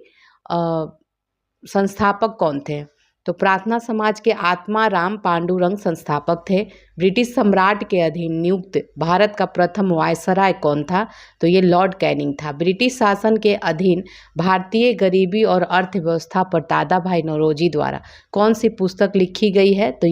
संस्थापक कौन थे, तो प्रार्थना समाज के आत्माराम पांडुरंग संस्थापक थे। ब्रिटिश सम्राट के अधीन नियुक्त भारत का प्रथम वायसराय कौन था, तो ये लॉर्ड कैनिंग था। ब्रिटिश शासन के अधीन भारतीय गरीबी और अर्थव्यवस्था पर दादा भाई नौरोजी द्वारा कौन सी पुस्तक लिखी गई है, तो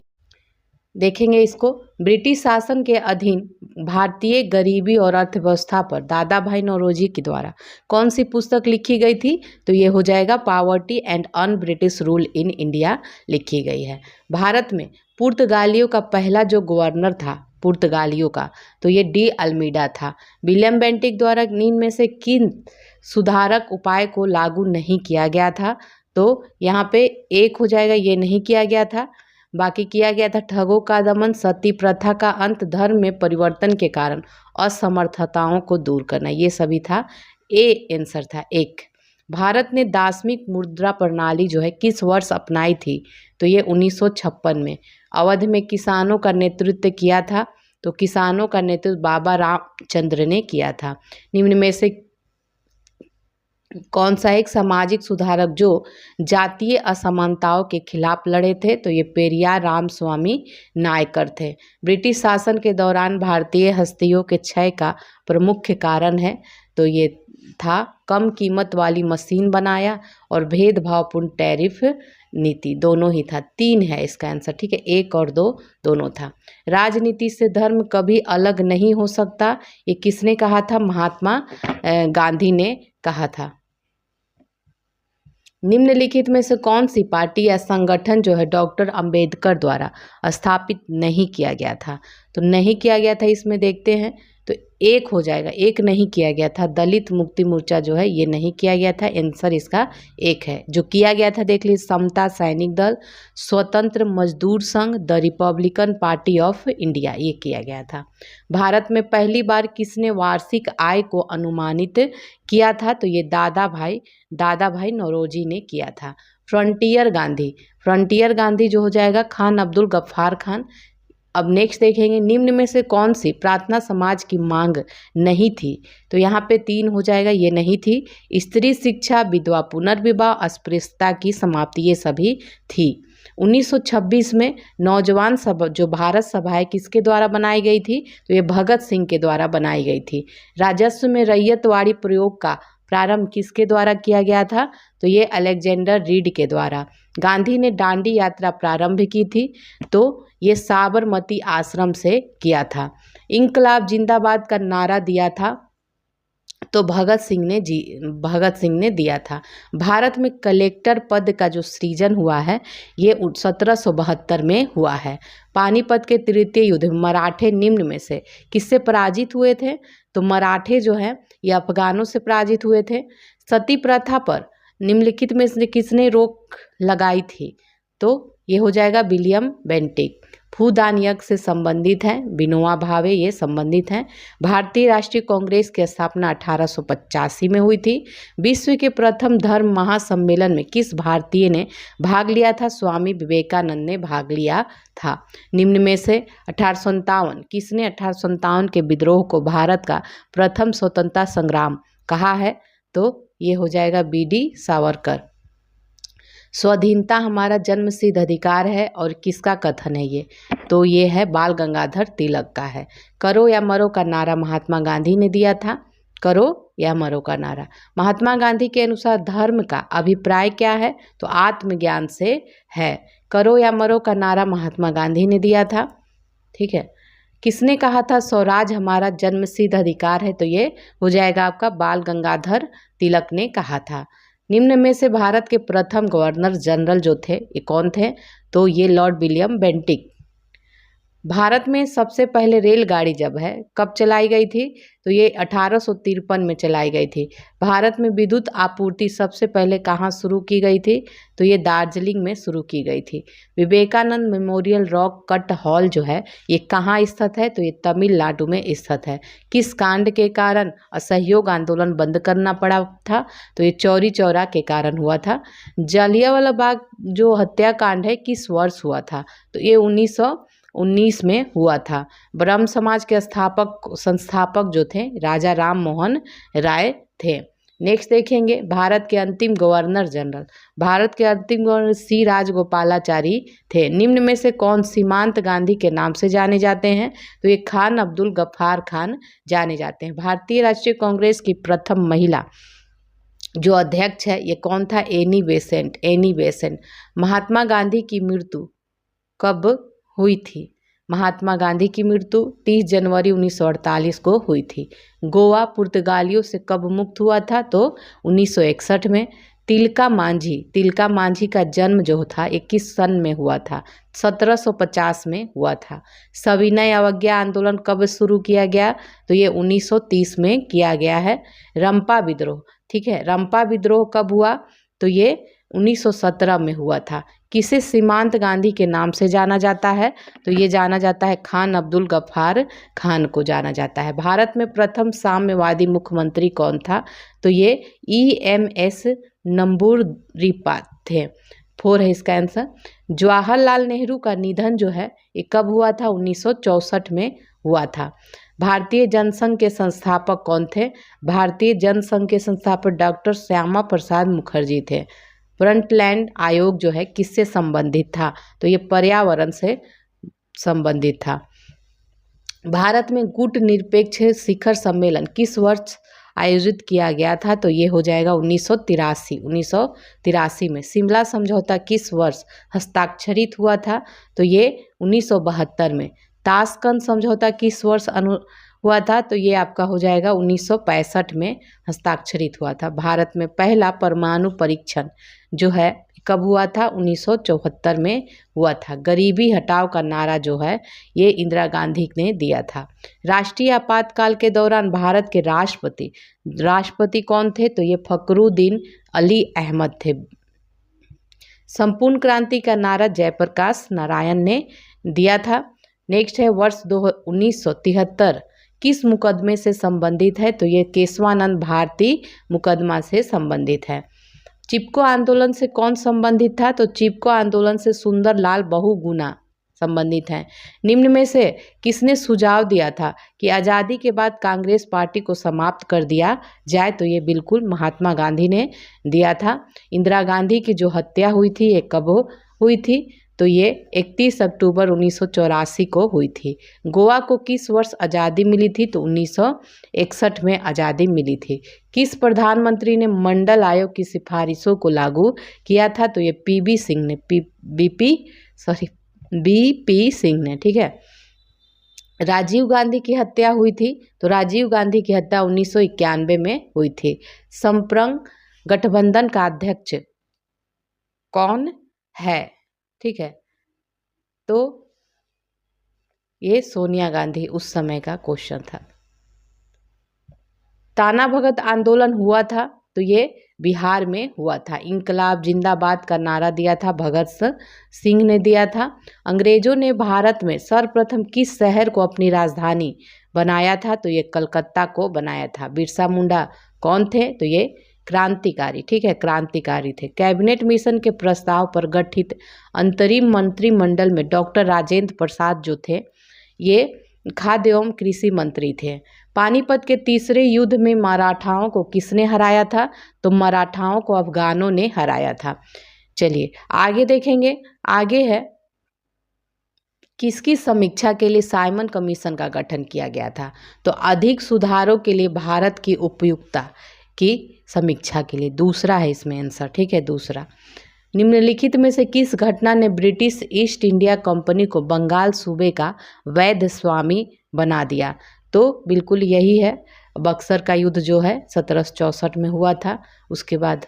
देखेंगे इसको। ब्रिटिश शासन के अधीन भारतीय गरीबी और अर्थव्यवस्था पर दादा भाई नौरोजी के द्वारा कौन सी पुस्तक लिखी गई थी, तो ये हो जाएगा poverty and un British rule in India लिखी गई है। भारत में पुर्तगालियों का पहला जो गवर्नर था पुर्तगालियों का, तो ये डी अल्मीडा था। विलियम बेंटिक द्वारा निम्न में से किन सुधारक उपाय को लागू नहीं किया गया था, तो यहाँ पे एक हो जाएगा, ये नहीं किया गया था। बाकी किया गया था ठगों का दमन, सती प्रथा का अंत, धर्म में परिवर्तन के कारण असमर्थताओं को दूर करना, ये सभी था। ए आंसर था एक। भारत ने दार्शनिक मुद्रा प्रणाली जो है किस वर्ष अपनाई थी? तो ये 1956 में। अवध में किसानों का नेतृत्व किया था, तो किसानों का नेतृत्व बाबा रामचंद्र ने किया था। निम्न में से कौन सा एक सामाजिक सुधारक जो जातीय असमानताओं के खिलाफ लड़े थे? तो ये पेरियार रामस्वामी नायकर थे। ब्रिटिश शासन के दौरान भारतीय हस्तियों के क्षय का प्रमुख कारण है, तो ये था कम कीमत वाली मशीन बनाया और भेदभावपूर्ण टैरिफ नीति, दोनों ही था। 3 है इसका आंसर, ठीक है, 1 और 2 दोनों था। राजनीति से धर्म कभी अलग नहीं हो सकता, ये किसने कहा था? महात्मा गांधी ने कहा था। निम्नलिखित में से कौन सी पार्टी या संगठन जो है डॉक्टर अंबेडकर द्वारा स्थापित नहीं किया गया था? तो नहीं किया गया था, इसमें देखते हैं, तो एक हो जाएगा, एक नहीं किया गया था। दलित मुक्ति मोर्चा जो है ये नहीं किया गया था, आंसर इसका एक है। जो किया गया था देख लीजिए, समता सैनिक दल, स्वतंत्र मजदूर संघ, the Republican party of India, ये किया गया था। भारत में पहली बार किसने वार्षिक आय को अनुमानित किया था? तो ये दादा भाई नौरोजी ने किया था। फ्रंटियर गांधी जो हो जाएगा खान अब्दुल गफ्फार खान। अब नेक्स्ट देखेंगे, निम्न में से कौन सी प्रार्थना समाज की मांग नहीं थी? तो यहाँ पे 3 हो जाएगा, ये नहीं थी। स्त्री शिक्षा, विधवा पुनर्विवाह, अस्पृश्यता की समाप्ति, ये सभी थी। 1926 में नौजवान सभा जो भारत सभा है किसके द्वारा बनाई गई थी? तो ये भगत सिंह के द्वारा बनाई गई थी। राजस्व में रैयतवाड़ी प्रयोग का प्रारंभ किसके द्वारा किया गया था? तो ये अलेक्जेंडर रीड के द्वारा। गांधी ने दांडी यात्रा प्रारंभ की थी, तो ये साबरमती आश्रम से किया था। इंकलाब जिंदाबाद का नारा दिया था, तो भगत सिंह ने दिया था। भारत में कलेक्टर पद का जो सृजन हुआ है ये 1772 में हुआ है। पानीपत के तृतीय युद्ध में मराठे निम्न में से किससे पराजित हुए थे? तो मराठे जो है ये अफगानों से पराजित हुए थे। सती प्रथा पर निम्नलिखित में से किसने रोक लगाई थी? तो ये हो जाएगा विलियम बेंटिक। भूदान यज्ञ से संबंधित है, विनोबा भावे ये संबंधित हैं। भारतीय राष्ट्रीय कांग्रेस की स्थापना 1885 में हुई थी। विश्व के प्रथम धर्म महासम्मेलन में किस भारतीय ने भाग लिया था? स्वामी विवेकानंद ने भाग लिया था। निम्न में से 1857 किसने 1857 के विद्रोह को भारत का प्रथम स्वतंत्रता संग्राम कहा है? तो ये हो जाएगा बी.डी. सावरकर। स्वाधीनता हमारा जन्मसिद्ध अधिकार है और किसका कथन है ये? तो ये है बाल गंगाधर तिलक का है। करो या मरो का नारा महात्मा गांधी ने दिया था। करो या मरो का नारा। महात्मा गांधी के अनुसार धर्म का अभिप्राय क्या है? तो आत्मज्ञान से है। करो या मरो का नारा महात्मा गांधी ने दिया था, ठीक है। किसने कहा था स्वराज हमारा जन्मसिद्ध अधिकार है? तो ये हो जाएगा आपका बाल गंगाधर तिलक ने कहा था। निम्न में से भारत के प्रथम गवर्नर जनरल जो थे ये कौन थे? तो ये लॉर्ड विलियम बेंटिक। भारत में सबसे पहले रेलगाड़ी जब है कब चलाई गई थी? तो ये 1853 में चलाई गई थी। भारत में विद्युत आपूर्ति सबसे पहले कहाँ शुरू की गई थी? तो ये दार्जिलिंग में शुरू की गई थी। Vivekananda memorial rock cut hall जो है ये कहाँ स्थित है? तो ये तमिलनाडु में स्थित है। किस कांड के कारण असहयोग आंदोलन बंद करना पड़ा था? तो ये चौरी चौरा के कारण हुआ था। जलियांवाला बाग जो हत्याकांड है किस वर्ष हुआ था? तो ये 1919 में हुआ था। ब्रह्म समाज के संस्थापक जो थे राजा राम मोहन राय थे। नेक्स्ट देखेंगे भारत के अंतिम गवर्नर जनरल। भारत के अंतिम गवर्नर सी राजगोपालाचारी थे। निम्न में से कौन सीमांत गांधी के नाम से जाने जाते हैं? तो ये खान अब्दुल गफ्फार खान जाने जाते हैं। भारतीय राष्ट्रीय कांग्रेस की प्रथम महिला जो अध्यक्ष है ये कौन था? Annie Besant. महात्मा गांधी की मृत्यु कब हुई थी? महात्मा गांधी की मृत्यु 30 जनवरी 1948 को हुई थी। गोवा पुर्तगालियों से कब मुक्त हुआ था? तो 1961 में। तिलका मांझी का जन्म जो था 21 सन में हुआ था, 1750 में हुआ था। सविनय अवज्ञा आंदोलन कब शुरू किया गया? तो ये 1930 में किया गया है। रंपा विद्रोह, ठीक है, रंपा विद्रोह कब हुआ? तो ये 1917 में हुआ था। किसे सीमांत गांधी के नाम से जाना जाता है? तो ये जाना जाता है खान अब्दुल गफ्फार खान को जाना जाता है। भारत में प्रथम साम्यवादी मुख्यमंत्री कौन था? तो ये EMS नंबूदिरिपा थे। 4 है इसका आंसर। जवाहरलाल नेहरू का निधन जो है ये कब हुआ था? 1964 में हुआ था। भारतीय जनसंघ के संस्थापक कौन थे? भारतीय जनसंघ के संस्थापक डॉक्टर श्यामा प्रसाद मुखर्जी थे। फ्रंटलैंड आयोग जो है किससे संबंधित था? तो ये पर्यावरण से संबंधित था। भारत में गुटनिरपेक्ष शिखर सम्मेलन किस वर्ष आयोजित किया गया था? तो ये हो जाएगा 1983 में। शिमला समझौता किस वर्ष हस्ताक्षरित हुआ था? तो ये 1972 में। ताशकंद समझौता किस वर्ष हुआ था? तो ये आपका हो जाएगा 1965 में हस्ताक्षरित हुआ था। भारत में पहला परमाणु परीक्षण जो है कब हुआ था? 1974 में हुआ था। गरीबी हटाओ का नारा जो है ये इंदिरा गांधी ने दिया था। राष्ट्रीय आपातकाल के दौरान भारत के राष्ट्रपति कौन थे? तो ये फखरुद्दीन अली अहमद थे। संपूर्ण क्रांति का नारा जयप्रकाश नारायण ने दिया था। नेक्स्ट है वर्ष 1973 किस मुकदमे से संबंधित है? तो ये केशवानंद भारती मुकदमा से संबंधित है। चिपको आंदोलन से कौन संबंधित था? तो चिपको आंदोलन से सुंदरलाल बहुगुणा संबंधित हैं। निम्न में से किसने सुझाव दिया था कि आज़ादी के बाद कांग्रेस पार्टी को समाप्त कर दिया जाए? तो ये बिल्कुल महात्मा गांधी ने दिया था। इंदिरा गांधी की जो हत्या हुई थी ये कब हुई थी? तो ये 31 अक्टूबर 1984 को हुई थी। गोवा को किस वर्ष आज़ादी मिली थी? तो 1961 में आज़ादी मिली थी। किस प्रधानमंत्री ने मंडल आयोग की सिफारिशों को लागू किया था? तो ये बीपी सिंह ने। ठीक है। राजीव गांधी की हत्या हुई थी? तो राजीव गांधी की हत्या 1991 में हुई थी। संप्रंग गठबंधन का अध्यक्ष कौन है? ठीक है, तो ये सोनिया गांधी उस समय का क्वेश्चन था। ताना भगत आंदोलन हुआ था? तो ये बिहार में हुआ था। इंकलाब जिंदाबाद का नारा दिया था भगत सिंह ने दिया था। अंग्रेजों ने भारत में सर्वप्रथम किस शहर को अपनी राजधानी बनाया था? तो ये कलकत्ता को बनाया था। बिरसा मुंडा कौन थे? तो ये क्रांतिकारी, ठीक है, क्रांतिकारी थे। कैबिनेट मिशन के प्रस्ताव पर गठित अंतरिम मंत्रिमंडल में डॉक्टर राजेंद्र प्रसाद जो थे ये खाद्य एवं कृषि मंत्री थे। पानीपत के तीसरे युद्ध में मराठाओं को किसने हराया था? तो मराठाओं को अफगानों ने हराया था। चलिए आगे देखेंगे। आगे है किसकी समीक्षा के लिए साइमन कमीशन का गठन किया गया था? तो अधिक सुधारों के लिए भारत की उपयुक्तता की समीक्षा के लिए। दूसरा है इसमें आंसर, ठीक है, दूसरा। निम्नलिखित में से किस घटना ने ब्रिटिश ईस्ट इंडिया कंपनी को बंगाल सूबे का वैध स्वामी बना दिया? तो बिल्कुल यही है, बक्सर का युद्ध जो है 1764 में हुआ था। उसके बाद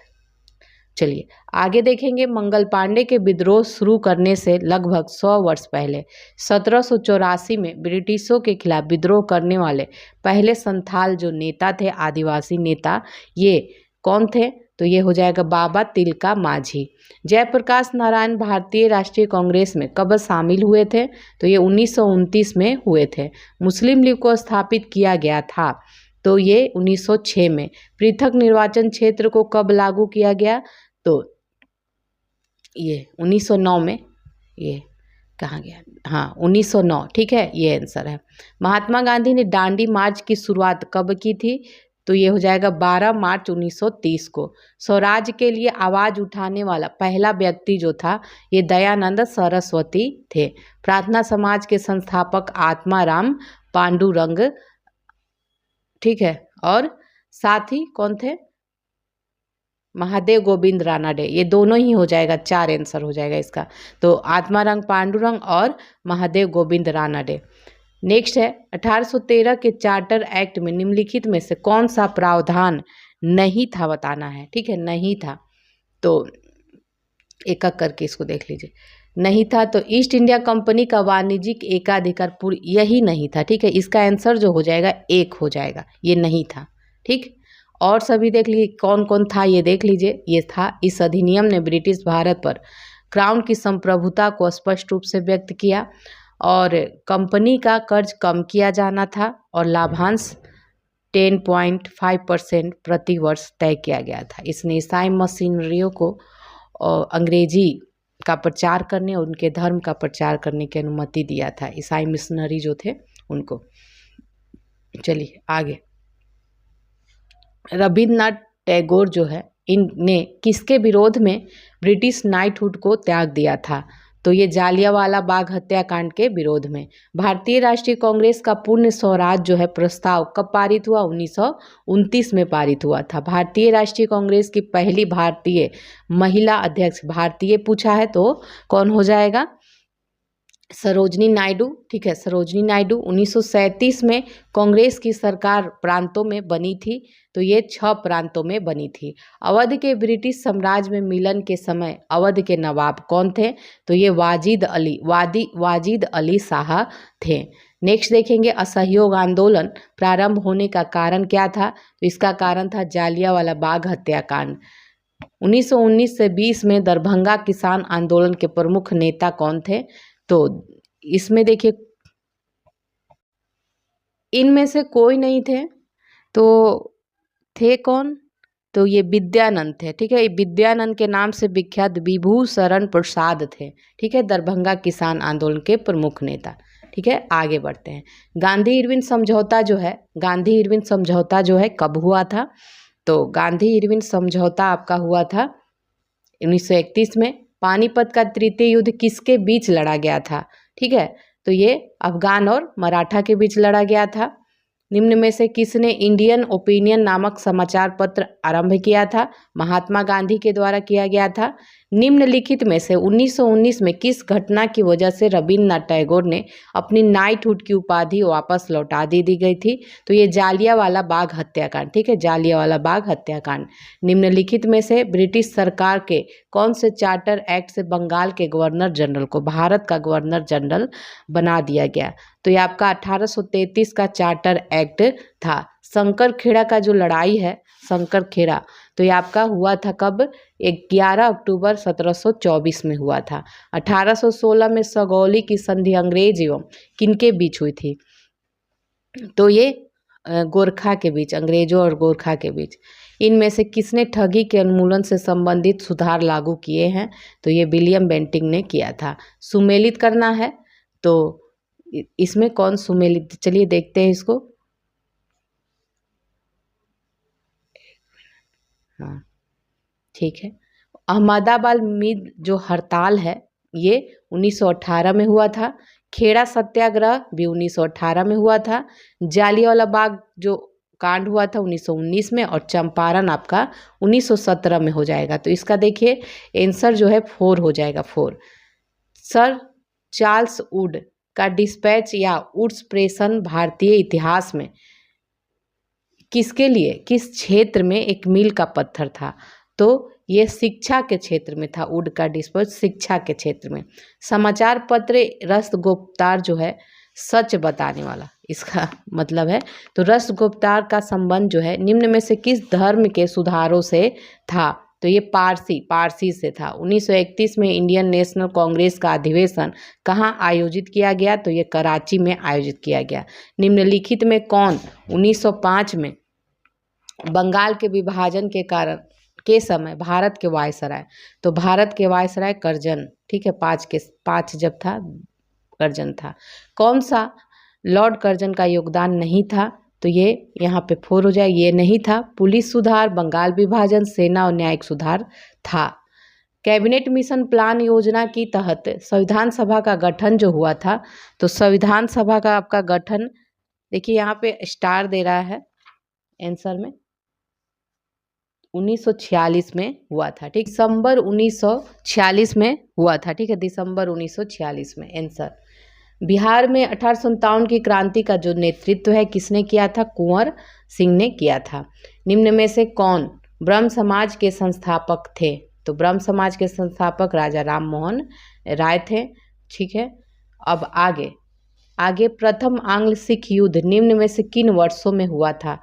चलिए आगे देखेंगे। मंगल पांडे के विद्रोह शुरू करने से लगभग 100 वर्ष पहले 1784 में ब्रिटिशों के खिलाफ विद्रोह करने वाले पहले संथाल जो नेता थे, आदिवासी नेता, ये कौन थे? तो ये हो जाएगा बाबा तिलका माझी। जयप्रकाश नारायण भारतीय राष्ट्रीय कांग्रेस में कब शामिल हुए थे? तो ये 1929 में हुए थे। मुस्लिम लीग को स्थापित किया गया था? तो ये 1906 में। पृथक निर्वाचन क्षेत्र को कब लागू किया गया? तो ये 1909 में। ये कहाँ गया? हाँ 1909, ठीक है, ये आंसर है। महात्मा गांधी ने दांडी मार्च की शुरुआत कब की थी? तो ये हो जाएगा 12 मार्च 1930 को। स्वराज के लिए आवाज उठाने वाला पहला व्यक्ति जो था ये दयानंद सरस्वती थे। प्रार्थना समाज के संस्थापक आत्माराम पांडुरंग, ठीक है, और साथ ही कौन थे? महादेव गोविंद रानाडे। ये दोनों ही हो जाएगा, 4 आंसर हो जाएगा इसका। तो आत्माराम पांडुरंग और महादेव गोविंद रानाडे। नेक्स्ट है 1813 के चार्टर एक्ट में निम्नलिखित में से कौन सा प्रावधान नहीं था? बताना है, ठीक है, नहीं था। तो एक एक करके इसको देख लीजिए। नहीं था तो ईस्ट इंडिया कंपनी का वाणिज्यिक एकाधिकार पूरी, यही नहीं था, ठीक है। इसका आंसर जो हो जाएगा 1 हो जाएगा, ये नहीं था, ठीक। और सभी देख लीजिए कौन कौन था, ये देख लीजिए। ये था, इस अधिनियम ने ब्रिटिश भारत पर क्राउन की संप्रभुता को स्पष्ट रूप से व्यक्त किया और कंपनी का कर्ज कम किया जाना था और लाभांश 10.5% प्रति वर्ष तय किया गया था। इसने ईसाई मशीनरियों को अंग्रेजी का प्रचार करने और उनके धर्म का प्रचार करने की अनुमति दिया था, ईसाई मिशनरी जो थे उनको। चलिए आगे, रविन्द्रनाथ टैगोर जो है, इनने किसके विरोध में ब्रिटिश नाइटहुड को त्याग दिया था? तो ये जालियांवाला बाग हत्याकांड के विरोध में। भारतीय राष्ट्रीय कांग्रेस का पूर्ण स्वराज जो है प्रस्ताव कब पारित हुआ? 1929 में पारित हुआ था। भारतीय राष्ट्रीय कांग्रेस की पहली भारतीय महिला अध्यक्ष, भारतीय पूछा है तो कौन हो जाएगा? सरोजनी नायडू। ठीक है, सरोजनी नायडू। 1937 में कांग्रेस की सरकार प्रांतों में बनी थी, तो ये 6 प्रांतों में बनी थी। अवध के ब्रिटिश साम्राज्य में मिलन के समय अवध के नवाब कौन थे? तो ये वाजिद अली शाह थे। नेक्स्ट देखेंगे, असहयोग आंदोलन प्रारंभ होने का कारण क्या था? तो इसका कारण था जालियांवाला बाग हत्याकांड। 1919 से 20 में दरभंगा किसान आंदोलन के प्रमुख नेता कौन थे? तो इसमें देखिए इनमें से कोई नहीं थे, तो थे कौन? तो ये विद्यानंद थे। ठीक है, ये विद्यानंद के नाम से विख्यात विभू शरण प्रसाद थे। ठीक है, दरभंगा किसान आंदोलन के प्रमुख नेता। ठीक है, आगे बढ़ते हैं। गांधी इरविन समझौता जो है, गांधी इरविन समझौता जो है कब हुआ था? तो गांधी इरविन समझौता आपका हुआ था 1931 में। पानीपत का तृतीय युद्ध किसके बीच लड़ा गया था? ठीक है, तो ये अफगान और मराठा के बीच लड़ा गया था। निम्न में से किसने इंडियन ओपिनियन नामक समाचार पत्र आरंभ किया था? महात्मा गांधी के द्वारा किया गया था। निम्नलिखित में से 1919 में किस घटना की वजह से रविन्द्रनाथ टैगोर ने अपनी नाइटहुड की उपाधि वापस लौटा दी गई थी? तो ये जालियांवाला बाग हत्याकांड। ठीक है, जालियांवाला बाग हत्याकांड। निम्नलिखित में से ब्रिटिश सरकार के कौन से चार्टर एक्ट से बंगाल के गवर्नर जनरल को भारत का गवर्नर जनरल बना दिया गया? तो ये आपका 1833 का चार्टर एक्ट था। शंकर खेड़ा का जो लड़ाई है, शंकर खेड़ा, तो ये आपका हुआ था कब? 11 अक्टूबर 1724 में हुआ था। 1816 में सगौली की संधि अंग्रेज एवं किनके बीच हुई थी? तो ये गोरखा के बीच, अंग्रेजों और गोरखा के बीच। इनमें से किसने ठगी के उन्मूलन से संबंधित सुधार लागू किए हैं? तो ये विलियम बेंटिंग ने किया था। सुमेलित करना है, तो इसमें कौन सुमेलित? चलिए देखते हैं इसको। हाँ ठीक है, अहमदाबाद मिल जो हड़ताल है ये 1918 में हुआ था। खेड़ा सत्याग्रह भी 1918 में हुआ था। जालियांवाला बाग जो कांड हुआ था 1919 में, और चंपारण आपका 1917 में हो जाएगा। तो इसका देखिए आंसर जो है 4 हो जाएगा, 4। सर चार्ल्स वुड का डिस्पैच या वुड्स प्रेषण भारतीय इतिहास में किसके लिए, किस क्षेत्र में एक मील का पत्थर था? तो ये शिक्षा के क्षेत्र में था। वुड का डिस्पैच शिक्षा के क्षेत्र में। समाचार पत्र रसगुप्तार जो है सच बताने वाला, इसका मतलब है। तो रसगुप्तार का संबंध जो है निम्न में से किस धर्म के सुधारों से था? तो ये पारसी से था। 1931 में इंडियन नेशनल कांग्रेस का अधिवेशन कहाँ आयोजित किया गया? तो ये कराची में आयोजित किया गया। निम्नलिखित में कौन 1905 में बंगाल के विभाजन के कारण के समय भारत के वायसराय? तो भारत के वायसराय कर्जन। ठीक है, 5 जब था कर्जन था। कौन सा लॉर्ड कर्जन का योगदान नहीं था? तो ये यहाँ पे 4 हो जाए, ये नहीं था। पुलिस सुधार, बंगाल विभाजन, सेना और न्यायिक सुधार था। कैबिनेट मिशन प्लान योजना के तहत संविधान सभा का गठन जो हुआ था, तो संविधान सभा का आपका गठन देखिए यहाँ पे स्टार दे रहा है आंसर में, 1946 में हुआ था। ठीक, दिसंबर 1946 में हुआ था। ठीक है, दिसंबर 1946 में आंसर। बिहार में 1857 की क्रांति का जो नेतृत्व है किसने किया था? कुंवर सिंह ने किया था। निम्न में से कौन ब्रह्म समाज के संस्थापक थे? तो ब्रह्म समाज के संस्थापक राजा राम मोहन राय थे। ठीक है, अब आगे प्रथम आंग्ल सिख युद्ध निम्न में से किन वर्षों में हुआ था?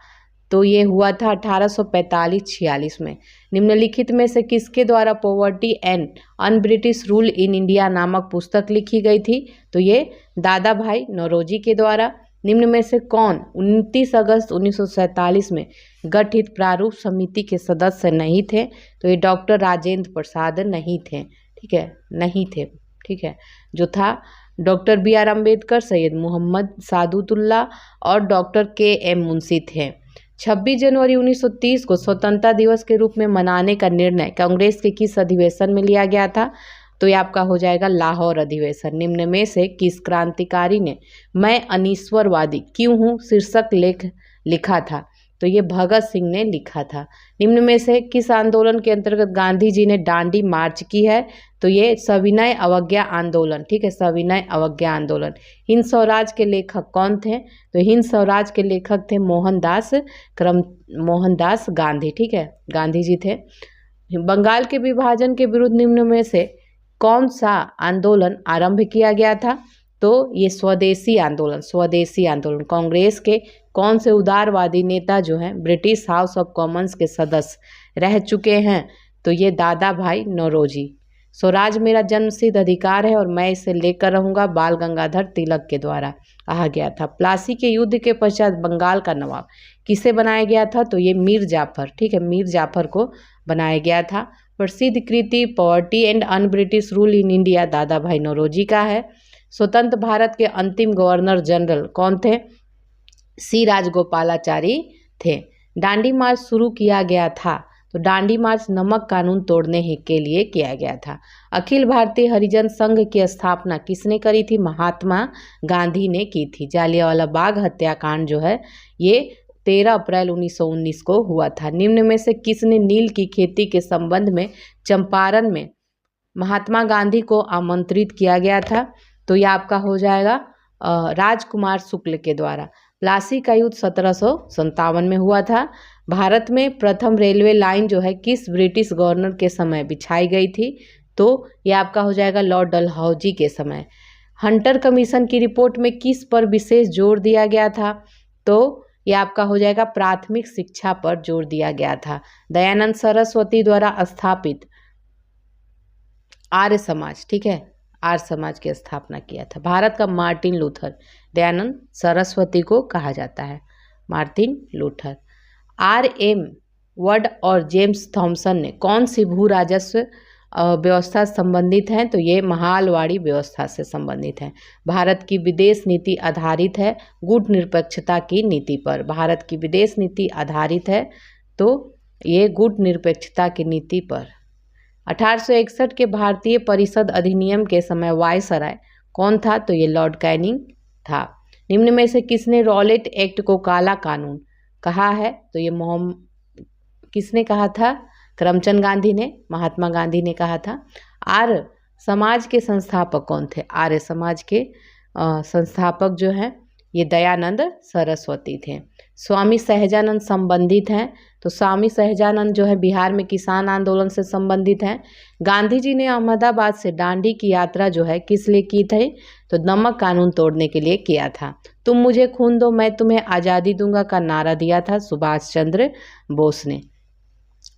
तो ये हुआ था 1845-46 में। निम्नलिखित में से किसके द्वारा poverty and un British rule in India नामक पुस्तक लिखी गई थी? तो ये दादा भाई नौरोजी के द्वारा। निम्न में से कौन 29 अगस्त 1947 में गठित प्रारूप समिति के सदस्य नहीं थे? तो ये डॉक्टर राजेंद्र प्रसाद नहीं थे, ठीक है, नहीं थे, ठीक है। जो था डॉक्टर बी.आर. अम्बेडकर, सैयद मोहम्मद सादुतुल्लाह और डॉक्टर के.एम. मुंशी थे। 26 जनवरी 1930 को स्वतंत्रता दिवस के रूप में मनाने का निर्णय कांग्रेस के किस अधिवेशन में लिया गया था? तो ये आपका हो जाएगा लाहौर अधिवेशन। निम्न में से किस क्रांतिकारी ने मैं अनीश्वरवादी क्यों हूँ शीर्षक लेख लिखा था? तो ये भगत सिंह ने लिखा था। निम्न में से किस आंदोलन के अंतर्गत गांधी जी ने दांडी मार्च की है? तो ये सविनय अवज्ञा आंदोलन, ठीक है, सविनय अवज्ञा आंदोलन। हिंद स्वराज के लेखक कौन थे? तो हिंद स्वराज के लेखक थे मोहनदास गांधी, ठीक है, गांधी जी थे। बंगाल के विभाजन के विरुद्ध निम्न में से कौन सा आंदोलन आरंभ किया गया था? तो ये स्वदेशी आंदोलन। कांग्रेस के कौन से उदारवादी नेता जो हैं ब्रिटिश हाउस ऑफ कॉमन्स के सदस्य रह चुके हैं? तो ये दादा भाई नौरोजी। स्वराज मेरा जन्मसिद्ध अधिकार है और मैं इसे लेकर रहूंगा, बाल गंगाधर तिलक के द्वारा कहा गया था। प्लासी के युद्ध के पश्चात बंगाल का नवाब किसे बनाया गया था? तो ये मीर जाफर, ठीक है, मीर जाफर को बनाया गया था। प्रसिद्ध कृति poverty and un British rule in India Dadabhai Naoroji का है। स्वतंत्र भारत के अंतिम गवर्नर जनरल कौन थे? सी राजगोपालाचारी थे। दांडी मार्च शुरू किया गया था, तो दांडी मार्च नमक कानून तोड़ने के लिए किया गया था। अखिल भारतीय हरिजन संघ की स्थापना किसने करी थी? महात्मा गांधी ने की थी। जालियांवाला बाग हत्याकांड जो है ये 13 अप्रैल 1919 को हुआ था। निम्न में से किसने नील की खेती के संबंध में चंपारण में महात्मा गांधी को आमंत्रित किया गया था? तो यह आपका हो जाएगा राजकुमार शुक्ल के द्वारा। प्लासी का युद्ध 1757 में हुआ था। भारत में प्रथम रेलवे लाइन जो है किस ब्रिटिश गवर्नर के समय बिछाई गई थी? तो यह आपका हो जाएगा लॉर्ड डलहौजी के समय। हंटर कमीशन की रिपोर्ट में किस पर विशेष जोर दिया गया था? तो यह आपका हो जाएगा प्राथमिक शिक्षा पर जोर दिया गया था। दयानंद सरस्वती द्वारा स्थापित आर्य समाज, ठीक है, आर्य समाज की स्थापना किया था। भारत का मार्टिन लूथर दयानंद सरस्वती को कहा जाता है, मार्टिन लूथर। R.M. वर्ड और जेम्स थॉमसन ने कौन सी भू राजस्व व्यवस्था संबंधित हैं? तो ये महालवाड़ी व्यवस्था से संबंधित है। भारत की विदेश नीति आधारित है गुट निरपेक्षता की नीति पर। भारत की विदेश नीति आधारित है तो ये गुट निरपेक्षता की नीति पर। 1861 के भारतीय परिषद अधिनियम के समय वायसराय कौन था? तो ये लॉर्ड कैनिंग था। निम्न में से किसने रॉलेट एक्ट को काला कानून कहा है? तो ये किसने कहा था? करमचंद गांधी ने, महात्मा गांधी ने कहा था। आर्य समाज के संस्थापक कौन थे? आर्य समाज के संस्थापक जो हैं ये दयानंद सरस्वती थे। स्वामी सहजानंद संबंधित हैं, तो स्वामी सहजानंद जो है बिहार में किसान आंदोलन से संबंधित हैं। गांधी जी ने अहमदाबाद से दांडी की यात्रा जो है किस लिए की थी? तो नमक कानून तोड़ने के लिए किया था। तुम मुझे खून दो मैं तुम्हें आज़ादी दूंगा का नारा दिया था सुभाष चंद्र बोस ने।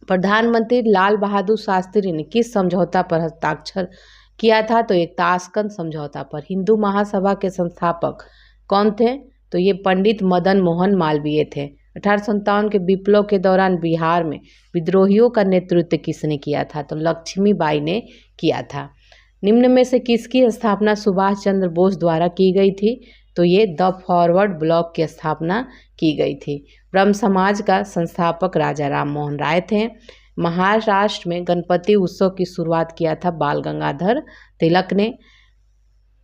प्रधानमंत्री लाल बहादुर शास्त्री ने किस समझौता पर हस्ताक्षर किया था? तो एक ताशकंद समझौता पर। हिंदू महासभा के संस्थापक कौन थे? तो ये पंडित मदन मोहन मालवीय थे। 1857 के विप्लव के दौरान बिहार में विद्रोहियों का नेतृत्व किसने किया था? तो लक्ष्मीबाई ने किया था। निम्न में से किसकी स्थापना सुभाष चंद्र बोस द्वारा की गई थी? तो ये द फॉरवर्ड ब्लॉक की स्थापना की गई थी। ब्रह्म समाज का संस्थापक राजा राम मोहन राय थे। महाराष्ट्र में गणपति उत्सव की शुरुआत किया था बाल गंगाधर तिलक ने।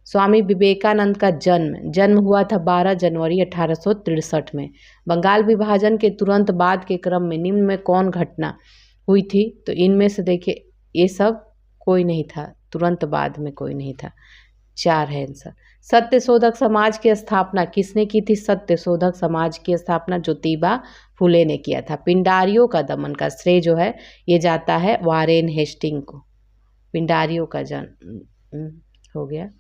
स्वामी विवेकानंद का जन्म हुआ था 12 जनवरी 1863 में। बंगाल विभाजन के तुरंत बाद के क्रम में निम्न में कौन घटना हुई थी? तो इनमें से देखिए ये सब कोई नहीं था, तुरंत बाद में कोई नहीं था। 4 है आंसर। सत्यशोधक समाज की स्थापना किसने की थी? सत्यशोधक समाज की स्थापना ज्योतिबा फुले ने किया था। पिंडारियों का दमन का श्रेय जो है ये जाता है वारेन हेस्टिंग को। पिंडारियों का जन्म हो गया।